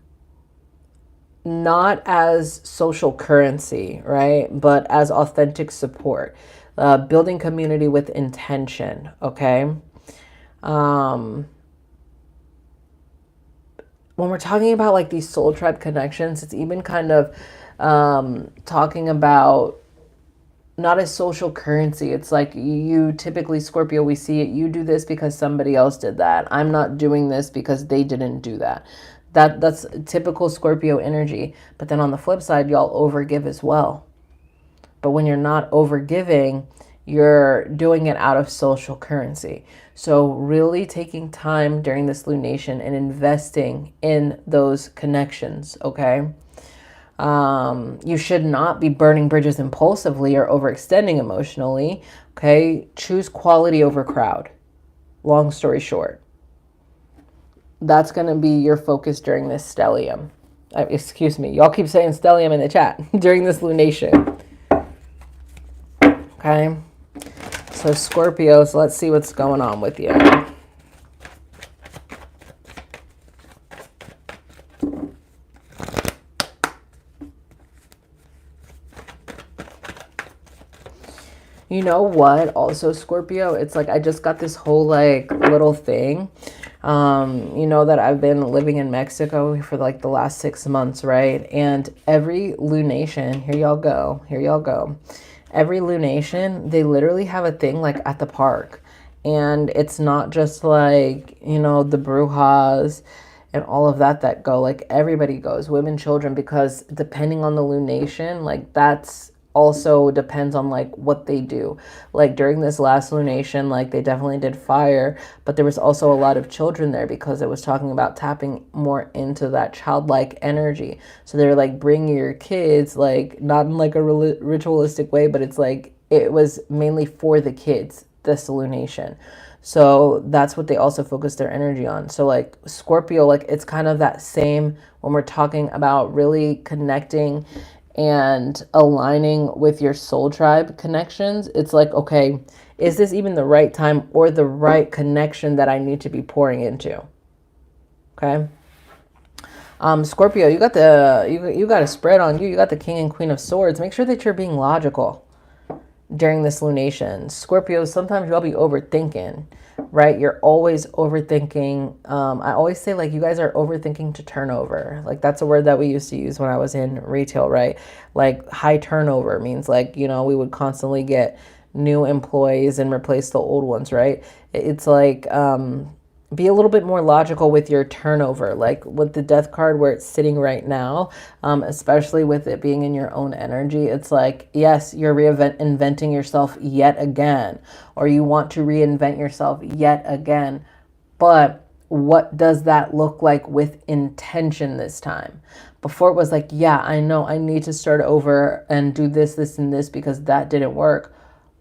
A: as social currency, right? But as authentic support. Building community with intention, okay? When we're talking about like these soul tribe connections, it's even kind of talking about not as social currency. It's like you typically, Scorpio, we see it. You do this because somebody else did that. I'm not doing this because they didn't do that. That's typical Scorpio energy. But then on the flip side, y'all overgive as well. But when you're not overgiving, you're doing it out of social currency. So really taking time during this lunation and investing in those connections, okay? You should not be burning bridges impulsively or overextending emotionally, okay? Choose quality over crowd. Long story short. That's going to be your focus during this stellium. Excuse me. Y'all keep saying stellium in the chat during this lunation. Okay? So Scorpios, let's see what's going on with you. You know what? Also, Scorpio, it's like I just got this whole like little thing. You know that I've been living in Mexico for like the last 6 months, right? And every lunation, here y'all go, here y'all go. Every lunation, they literally have a thing like at the park. And it's not just like, you know, the brujas and all of that that go. Like everybody goes, women, children, because depending on the lunation, like that's also depends on like what they do. Like during this last lunation, like they definitely did fire, but there was also a lot of children there because it was talking about tapping more into that childlike energy. So they're like, bring your kids, like not in like a ritualistic way, but it's like it was mainly for the kids, this lunation. So that's what they also focus their energy on. So like Scorpio, like it's kind of that same when we're talking about really connecting and aligning with your soul tribe connections. It's like, okay, is this even the right time or the right connection that I need to be pouring into? Okay. Scorpio, you got you got a spread on you. You got the King and Queen of Swords. Make sure that you're being logical during this lunation. Scorpio, sometimes you'll be overthinking, right? You're always overthinking. I always say like you guys are overthinking to turnover. Like that's a word that we used to use when I was in retail, right? Like high turnover means like, you know, we would constantly get new employees and replace the old ones, right? It's like, be a little bit more logical with your turnover, like with the death card where it's sitting right now, especially with it being in your own energy. It's like, yes, you're reinventing yourself yet again, or you want to reinvent yourself yet again. But what does that look like with intention this time? Before it was like, yeah, I know I need to start over and do this, this, and this because that didn't work.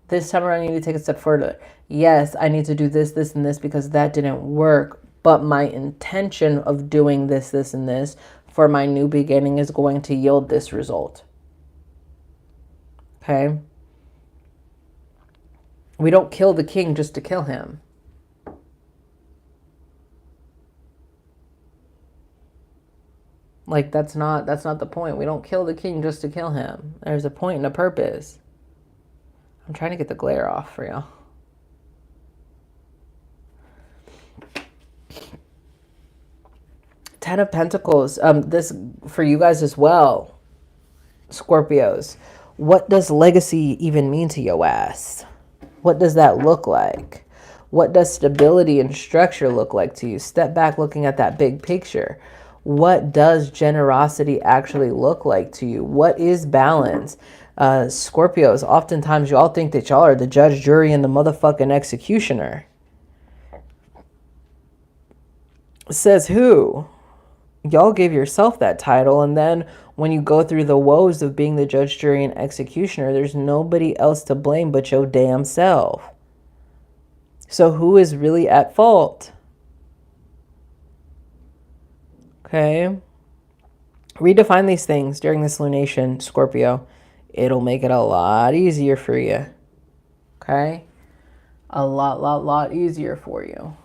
A: This time around, you need to take a step further. Yes, I need to do this, this, and this because that didn't work. But my intention of doing this, this, and this for my new beginning is going to yield this result. Okay? We don't kill the king just to kill him. Like, that's not the point. We don't kill the king just to kill him. There's a point and a purpose. I'm trying to get the glare off for y'all. Ten of Pentacles. This for you guys as well, Scorpios. What does legacy even mean to your ass? What does that look like? What does stability and structure look like to you? Step back looking at that big picture. What does generosity actually look like to you? What is balance? Scorpios, oftentimes y'all think that y'all are the judge, jury, and the motherfucking executioner. Says who? Y'all give yourself that title, and then when you go through the woes of being the judge, jury, and executioner, there's nobody else to blame but your damn self. So who is really at fault? Okay. Redefine these things during this lunation, Scorpio. It'll make it a lot easier for you. Okay? A lot easier for you.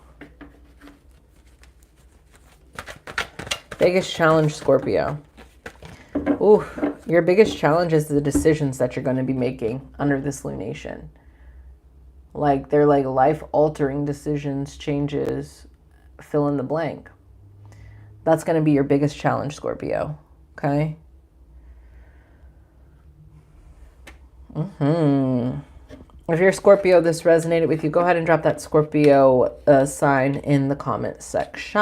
A: Biggest challenge, Scorpio. Ooh, your biggest challenge is the decisions that you're going to be making under this lunation. Like, they're like life-altering decisions, changes, fill in the blank. That's going to be your biggest challenge, Scorpio. Okay? If you're Scorpio, this resonated with you, go ahead and drop that Scorpio sign in the comment section.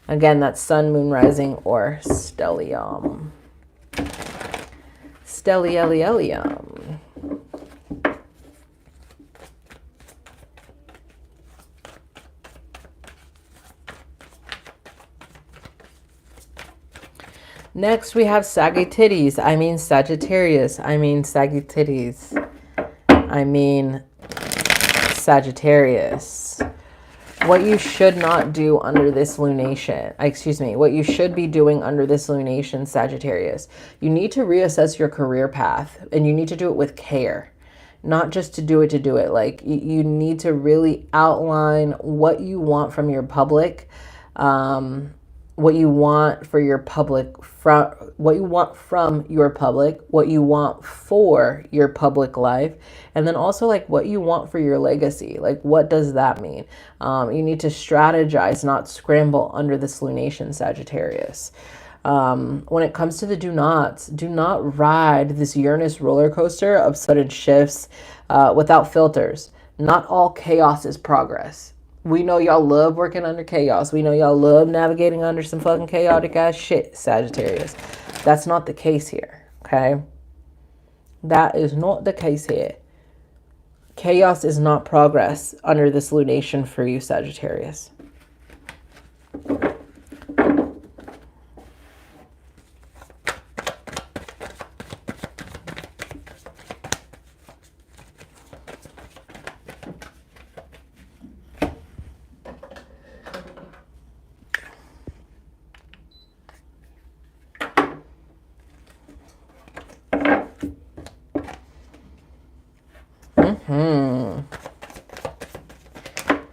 A: Again, that's sun, moon, rising, or stellium. Stellium. Next, we have Sagittarius. I mean Sagittarius. I mean Sagittarius. I mean Sagittarius. What you should not do under this lunation, what you should be doing under this lunation, Sagittarius. You need to reassess your career path, and you need to do it with care. Not just to do it. Like, you need to really outline what you want from your public, what you want for your public, what you want from your public, what you want for your public life, and then also like what you want for your legacy. Like, what does that mean? You need to strategize, not scramble under this lunation, Sagittarius. When it comes to the do not ride this Uranus roller coaster of sudden shifts without filters. Not all chaos is progress. We know y'all love working under chaos. We know y'all love navigating under some fucking chaotic ass shit, Sagittarius. That's not the case here, okay? That is not the case here. Chaos is not progress under this lunation for you, Sagittarius.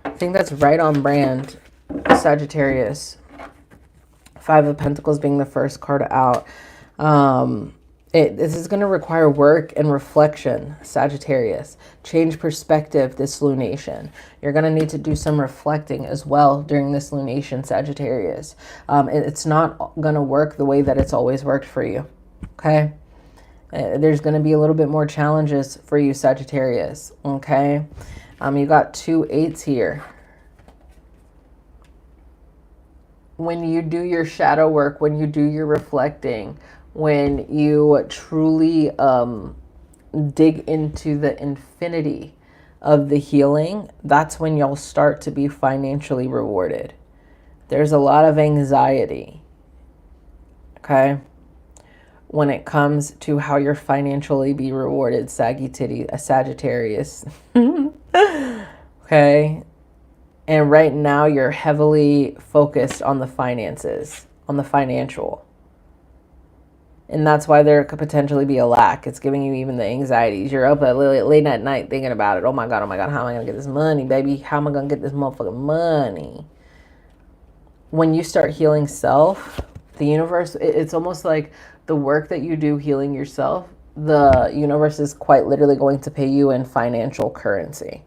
A: I think that's right on brand, Sagittarius. Five of Pentacles being the first card out. This is going to require work and reflection, Sagittarius. Change perspective this lunation. You're going to need to do some reflecting as well during this lunation, Sagittarius. It's not going to work the way that it's always worked for you, okay? There's going to be a little bit more challenges for you, Sagittarius, okay? You got 2 8s here. When you do your shadow work, when you do your reflecting, when you truly dig into the infinity of the healing, that's when you'll start to be financially rewarded. There's a lot of anxiety, okay, when it comes to how you're financially be rewarded, Sagittarius. Okay. And right now you're heavily focused on the finances, on the financial. And that's why there could potentially be a lack. It's giving you even the anxieties. You're up at late at night thinking about it. Oh my God, how am I going to get this money, baby? How am I going to get this motherfucking money? When you start healing self, the universe, it's almost like the work that you do healing yourself, the universe is quite literally going to pay you in financial currency.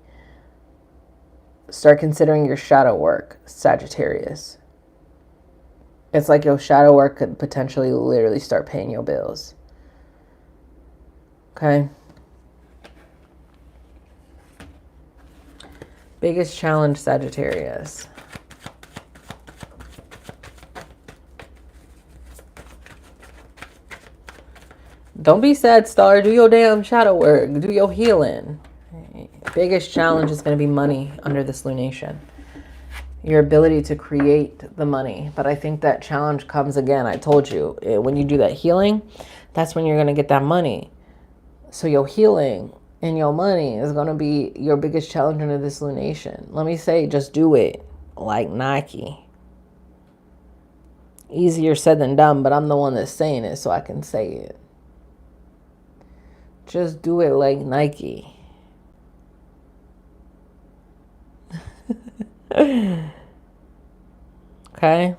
A: Start considering your shadow work, Sagittarius. It's like your shadow work could potentially literally start paying your bills. Okay. Biggest challenge, Sagittarius. Don't be sad, star. Do your damn shadow work. Do your healing. Biggest challenge is going to be money under this lunation. Your ability to create the money. But I think that challenge comes again. I told you, when you do that healing, that's when you're going to get that money. So your healing and your money is going to be your biggest challenge under this lunation. Let me say, just do it like Nike. Easier said than done, but I'm the one that's saying it, so I can say it. Just do it like Nike. Okay.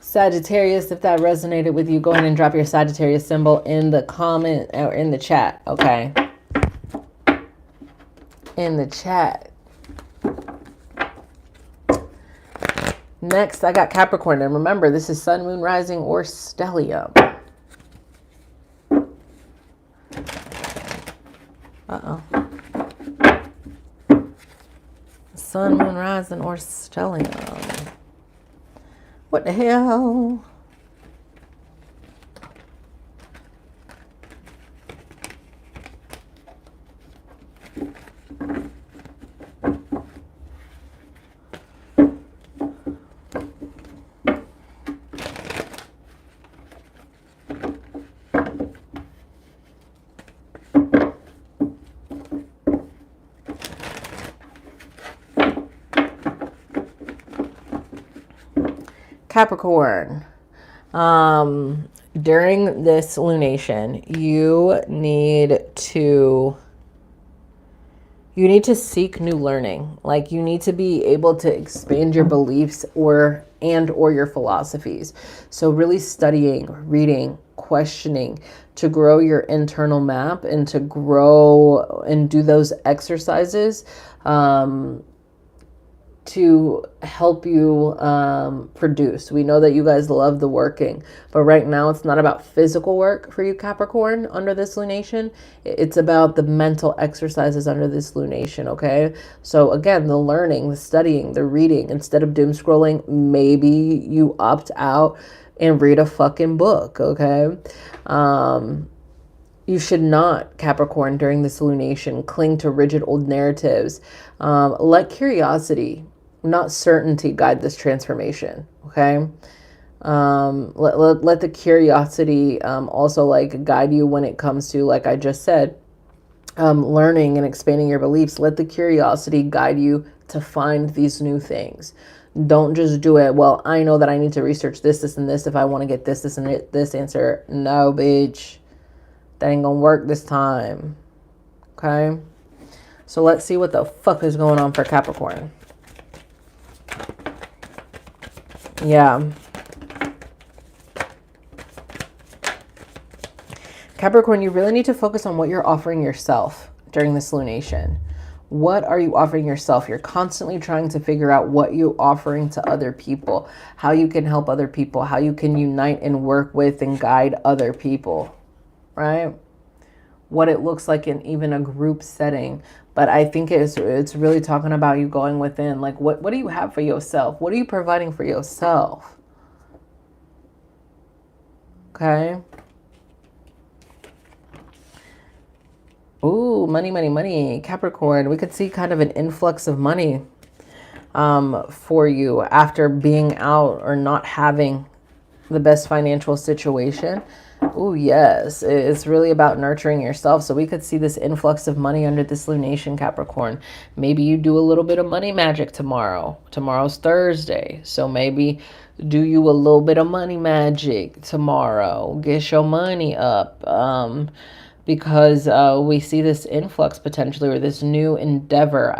A: Sagittarius, if that resonated with you, go ahead and drop your Sagittarius symbol in the comment or in the chat. Okay. In the chat. Next, I got Capricorn. And remember, this is Sun, Moon, Rising, or Stellium. Uh-oh. Sun, Moon, Rising, or Stellium. What the hell? Capricorn, during this lunation, you need to seek new learning. Like, you need to be able to expand your beliefs or your philosophies. So really studying, reading, questioning to grow your internal map and to grow and do those exercises to help you produce. We know that you guys love the working, but right now it's not about physical work for you, Capricorn, under this lunation. It's about the mental exercises under this lunation, okay? So again, the learning, the studying, the reading, instead of doom scrolling, maybe you opt out and read a fucking book, okay? You should not, Capricorn, during this lunation, cling to rigid old narratives. Let curiosity, not certainty, guide this transformation, okay? Let the curiosity also like guide you when it comes to, like I just said, learning and expanding your beliefs. Let the curiosity guide you to find these new things. Don't just do it, well, I know that I need to research this, this, and this if I want to get this, this, and this answer. No, bitch. That ain't gonna work this time. Okay? So let's see what the fuck is going on for Capricorn. Yeah. Capricorn, you really need to focus on what you're offering yourself during this lunation. What are you offering yourself? You're constantly trying to figure out what you're offering to other people, how you can help other people, how you can unite and work with and guide other people, right? What it looks like in even a group setting. But I think it's really talking about you going within. Like, what do you have for yourself? What are you providing for yourself? Okay. Ooh, money, money, money. Capricorn, we could see kind of an influx of money for you after being out or not having the best financial situation. Oh, yes. It's really about nurturing yourself. So we could see this influx of money under this lunation, Capricorn. Maybe you do a little bit of money magic tomorrow. Tomorrow's Thursday. So maybe do you a little bit of money magic tomorrow. Get your money up. Because we see this influx potentially, or this new endeavor.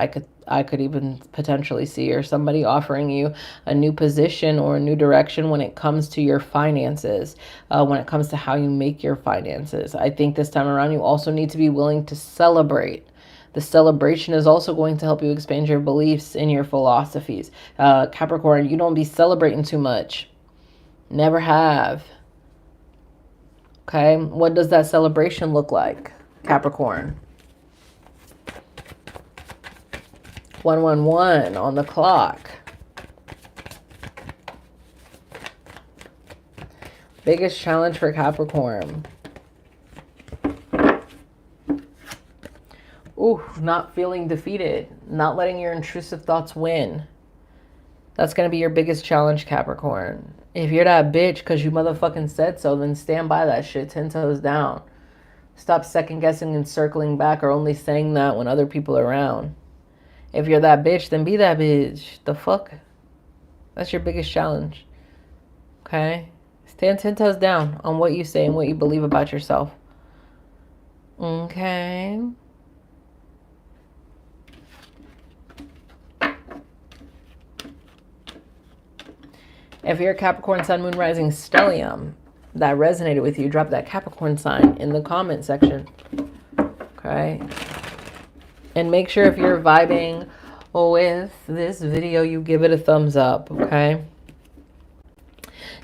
A: I could even potentially see, or somebody offering you a new position or a new direction when it comes to your finances, when it comes to how you make your finances. I think this time around you also need to be willing to celebrate The celebration is also going to help you expand your beliefs and your philosophies. Capricorn, you don't be celebrating too much. Never have. Okay, what does that celebration look like, Capricorn? 111 on the clock. Biggest challenge for Capricorn. Ooh, not feeling defeated. Not letting your intrusive thoughts win. That's going to be your biggest challenge, Capricorn. If you're that bitch because you motherfucking said so, then stand by that shit 10 toes down. Stop second guessing and circling back or only saying that when other people are around. If you're that bitch, then be that bitch. The fuck? That's your biggest challenge. Okay? Stand 10 toes down on what you say and what you believe about yourself. Okay? If you're a Capricorn, Sun, Moon, Rising, Stellium, that resonated with you, drop that Capricorn sign in the comment section. Okay? And make sure if you're vibing with this video, you give it a thumbs up. Okay?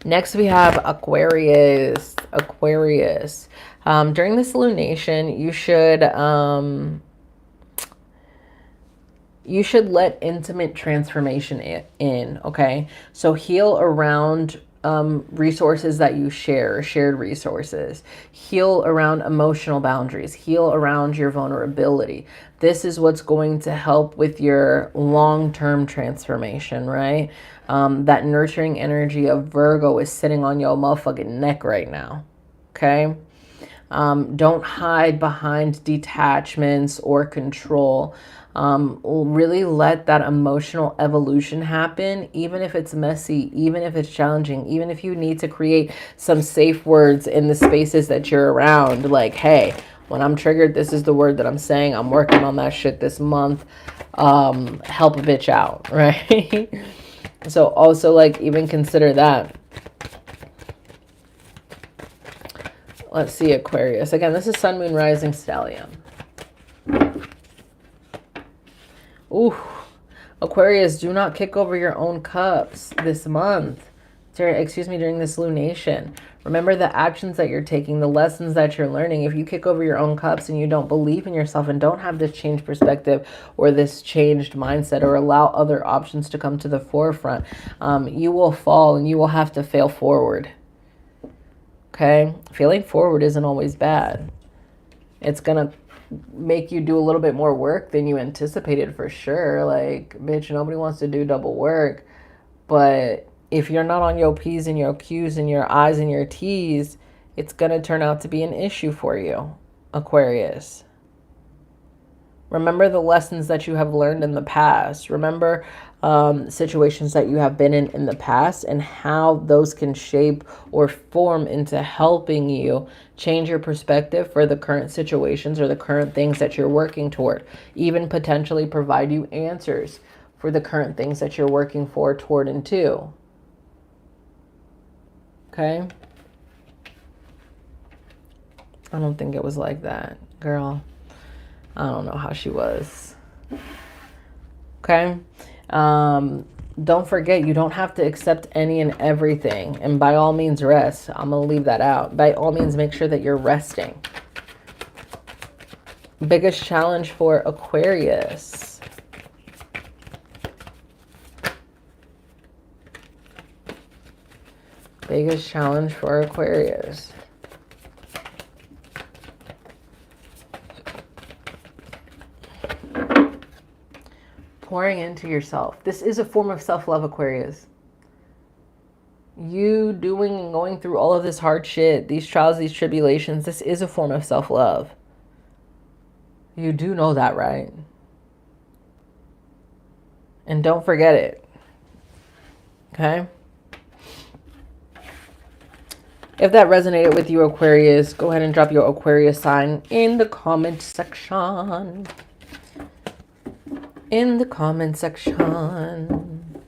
A: Next, we have Aquarius. Aquarius. During this lunation, you should let intimate transformation in, okay? So heal around resources that you share, shared resources. Heal around emotional boundaries. Heal around your vulnerability. This is what's going to help with your long-term transformation, right? That nurturing energy of Virgo is sitting on your motherfucking neck right now, okay? Don't hide behind detachments or control. Really let that emotional evolution happen, even if it's messy, even if it's challenging, even if you need to create some safe words in the spaces that you're around. Like, hey, when I'm triggered, this is the word that I'm saying. I'm working on that shit this month. Help a bitch out, right? So also, like, even consider that. Let's see, Aquarius. Again, this is Sun, Moon, Rising, Stellium. Ooh, Aquarius, do not kick over your own cups this month. During this lunation. Remember the actions that you're taking, the lessons that you're learning. If you kick over your own cups and you don't believe in yourself and don't have this changed perspective or this changed mindset or allow other options to come to the forefront, you will fall and you will have to fail forward. Okay? Failing forward isn't always bad. It's going to make you do a little bit more work than you anticipated for sure. Like, bitch, nobody wants to do double work. But if you're not on your P's and your Q's and your I's and your T's, it's going to turn out to be an issue for you, Aquarius. Remember the lessons that you have learned in the past. Remember situations that you have been in the past and how those can shape or form into helping you change your perspective for the current situations or the current things that you're working toward. Even potentially provide you answers for the current things that you're working toward and to. Okay? I don't think it was like that, girl. I don't know how she was. Okay? Don't forget, you don't have to accept any and everything. And by all means, rest. I'm going to leave that out. By all means, make sure that you're resting. Biggest challenge for Aquarius. Biggest challenge for Aquarius. Pouring into yourself. This is a form of self-love, Aquarius. You doing and going through all of this hard shit, these trials, these tribulations, this is a form of self-love. You do know that, right? And don't forget it. Okay? If that resonated with you, Aquarius, go ahead and drop your Aquarius sign in the comment section. In the comment section.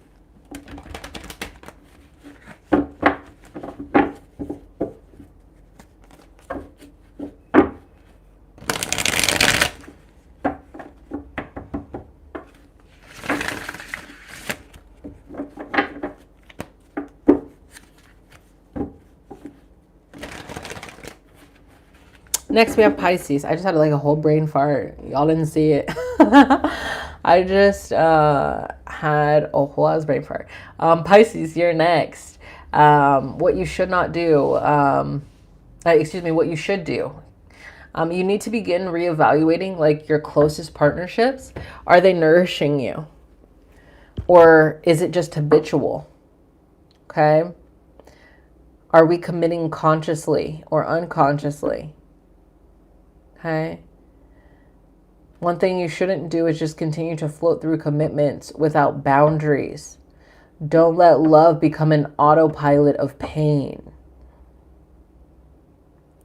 A: Next, we have Pisces. I just had like a whole brain fart. Y'all didn't see it. I just had a whole ass brain fart. Pisces, you're next. What you should not do. Excuse me, what you should do. You need to begin reevaluating like your closest partnerships. Are they nourishing you? Or is it just habitual? Okay. Are we committing consciously or unconsciously? Okay. One thing you shouldn't do is just continue to float through commitments without boundaries. Don't let love become an autopilot of pain.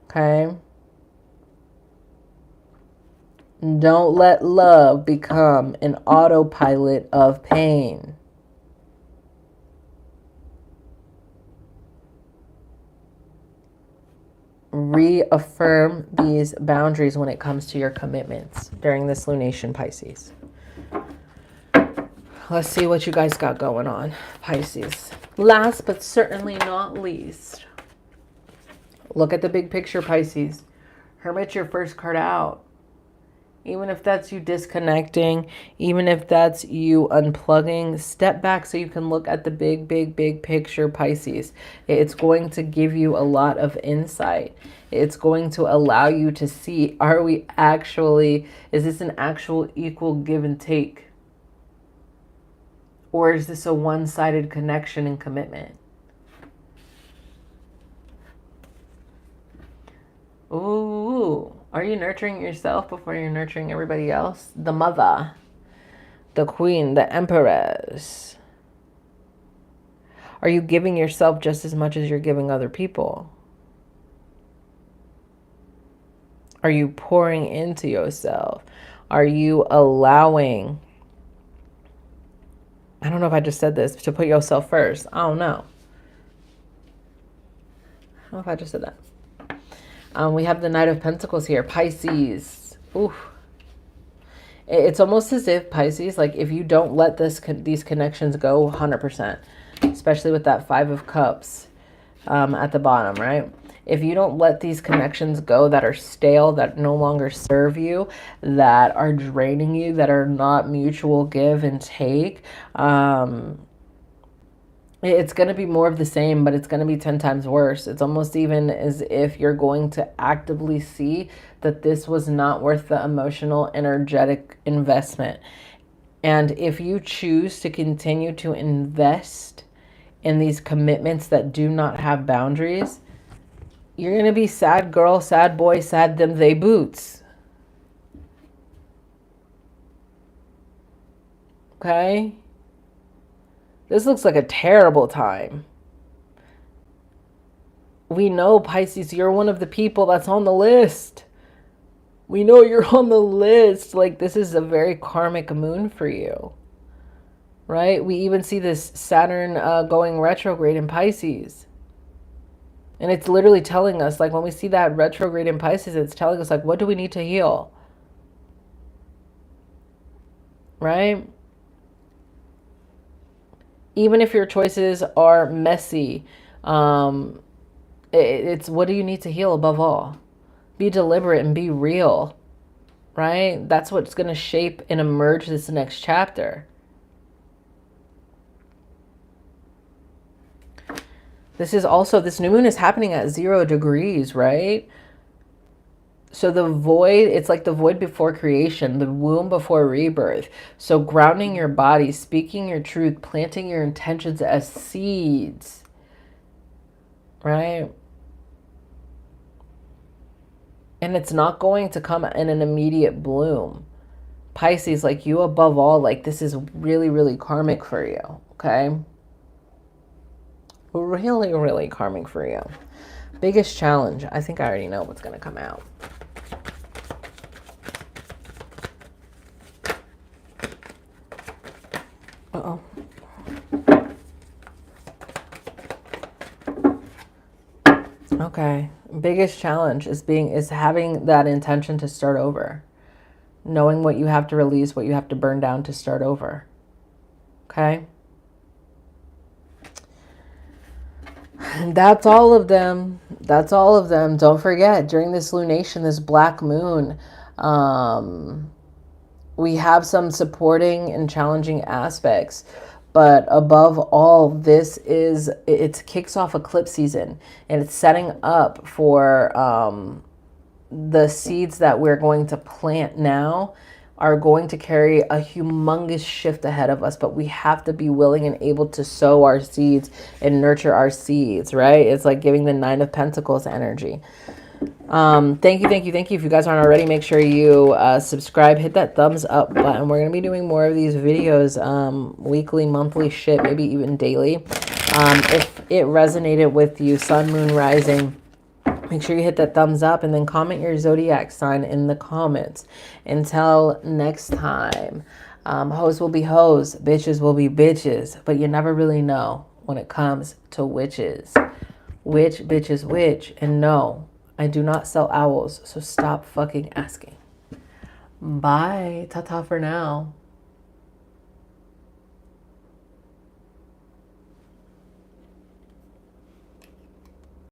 A: Okay. Don't let love become an autopilot of pain. Reaffirm these boundaries when it comes to your commitments during this lunation, Pisces. Let's see what you guys got going on, Pisces. Last but certainly not least, look at the big picture, Pisces. Hermit's your first card out. Even if that's you disconnecting, even if that's you unplugging, step back so you can look at the big, big, big picture, Pisces. It's going to give you a lot of insight. It's going to allow you to see, is this an actual equal give and take? Or is this a one-sided connection and commitment? Ooh. Are you nurturing yourself before you're nurturing everybody else? The mother, the queen, the empress. Are you giving yourself just as much as you're giving other people? Are you pouring into yourself? Are you allowing, I don't know if I just said this, to put yourself first? I don't know. I don't know if I just said that. We have the Knight of Pentacles here, Pisces. Ooh. It's almost as if, Pisces, like if you don't let these connections go 100%, especially with that Five of Cups at the bottom, right? If you don't let these connections go that are stale, that no longer serve you, that are draining you, that are not mutual give and take, it's going to be more of the same, but it's going to be 10 times worse. It's almost even as if you're going to actively see that this was not worth the emotional, energetic investment. And if you choose to continue to invest in these commitments that do not have boundaries, you're going to be sad girl, sad boy, sad them, they boots. Okay? This looks like a terrible time. We know, Pisces, you're one of the people that's on the list. We know you're on the list. Like, this is a very karmic moon for you. Right? We even see this Saturn going retrograde in Pisces. And it's literally telling us, like, when we see that retrograde in Pisces, it's telling us, like, what do we need to heal? Right? Even if your choices are messy, it's what do you need to heal above all? Be deliberate and be real, right? That's what's going to shape and emerge this next chapter. This new moon is happening at 0 degrees, right? So the void, it's like the void before creation, the womb before rebirth. So grounding your body, speaking your truth, planting your intentions as seeds, right? And it's not going to come in an immediate bloom. Pisces, like you above all, like this is really, really karmic for you, okay? Really, really karmic for you. Biggest challenge. I think I already know what's going to come out. Uh-oh. Okay. Biggest challenge is having that intention to start over. Knowing what you have to release, what you have to burn down to start over. Okay? And that's all of them. that's all of them. Don't forget, during this lunation, this black moon, we have some supporting and challenging aspects. But above all, it kicks off eclipse season, and it's setting up for the seeds that we're going to plant now are going to carry a humongous shift ahead of us, but we have to be willing and able to sow our seeds and nurture our seeds, right? It's like giving the Nine of Pentacles energy. Thank you. If you guys aren't already, make sure you subscribe, hit that thumbs up button. We're going to be doing more of these videos, weekly, monthly shit, maybe even daily. If it resonated with you, sun, moon, rising, make sure you hit that thumbs up and then comment your zodiac sign in the comments. Until next time, hoes will be hoes, bitches will be bitches, but you never really know when it comes to witches. Which bitch is which? And no, I do not sell owls, so stop fucking asking. Bye. Ta-ta for now.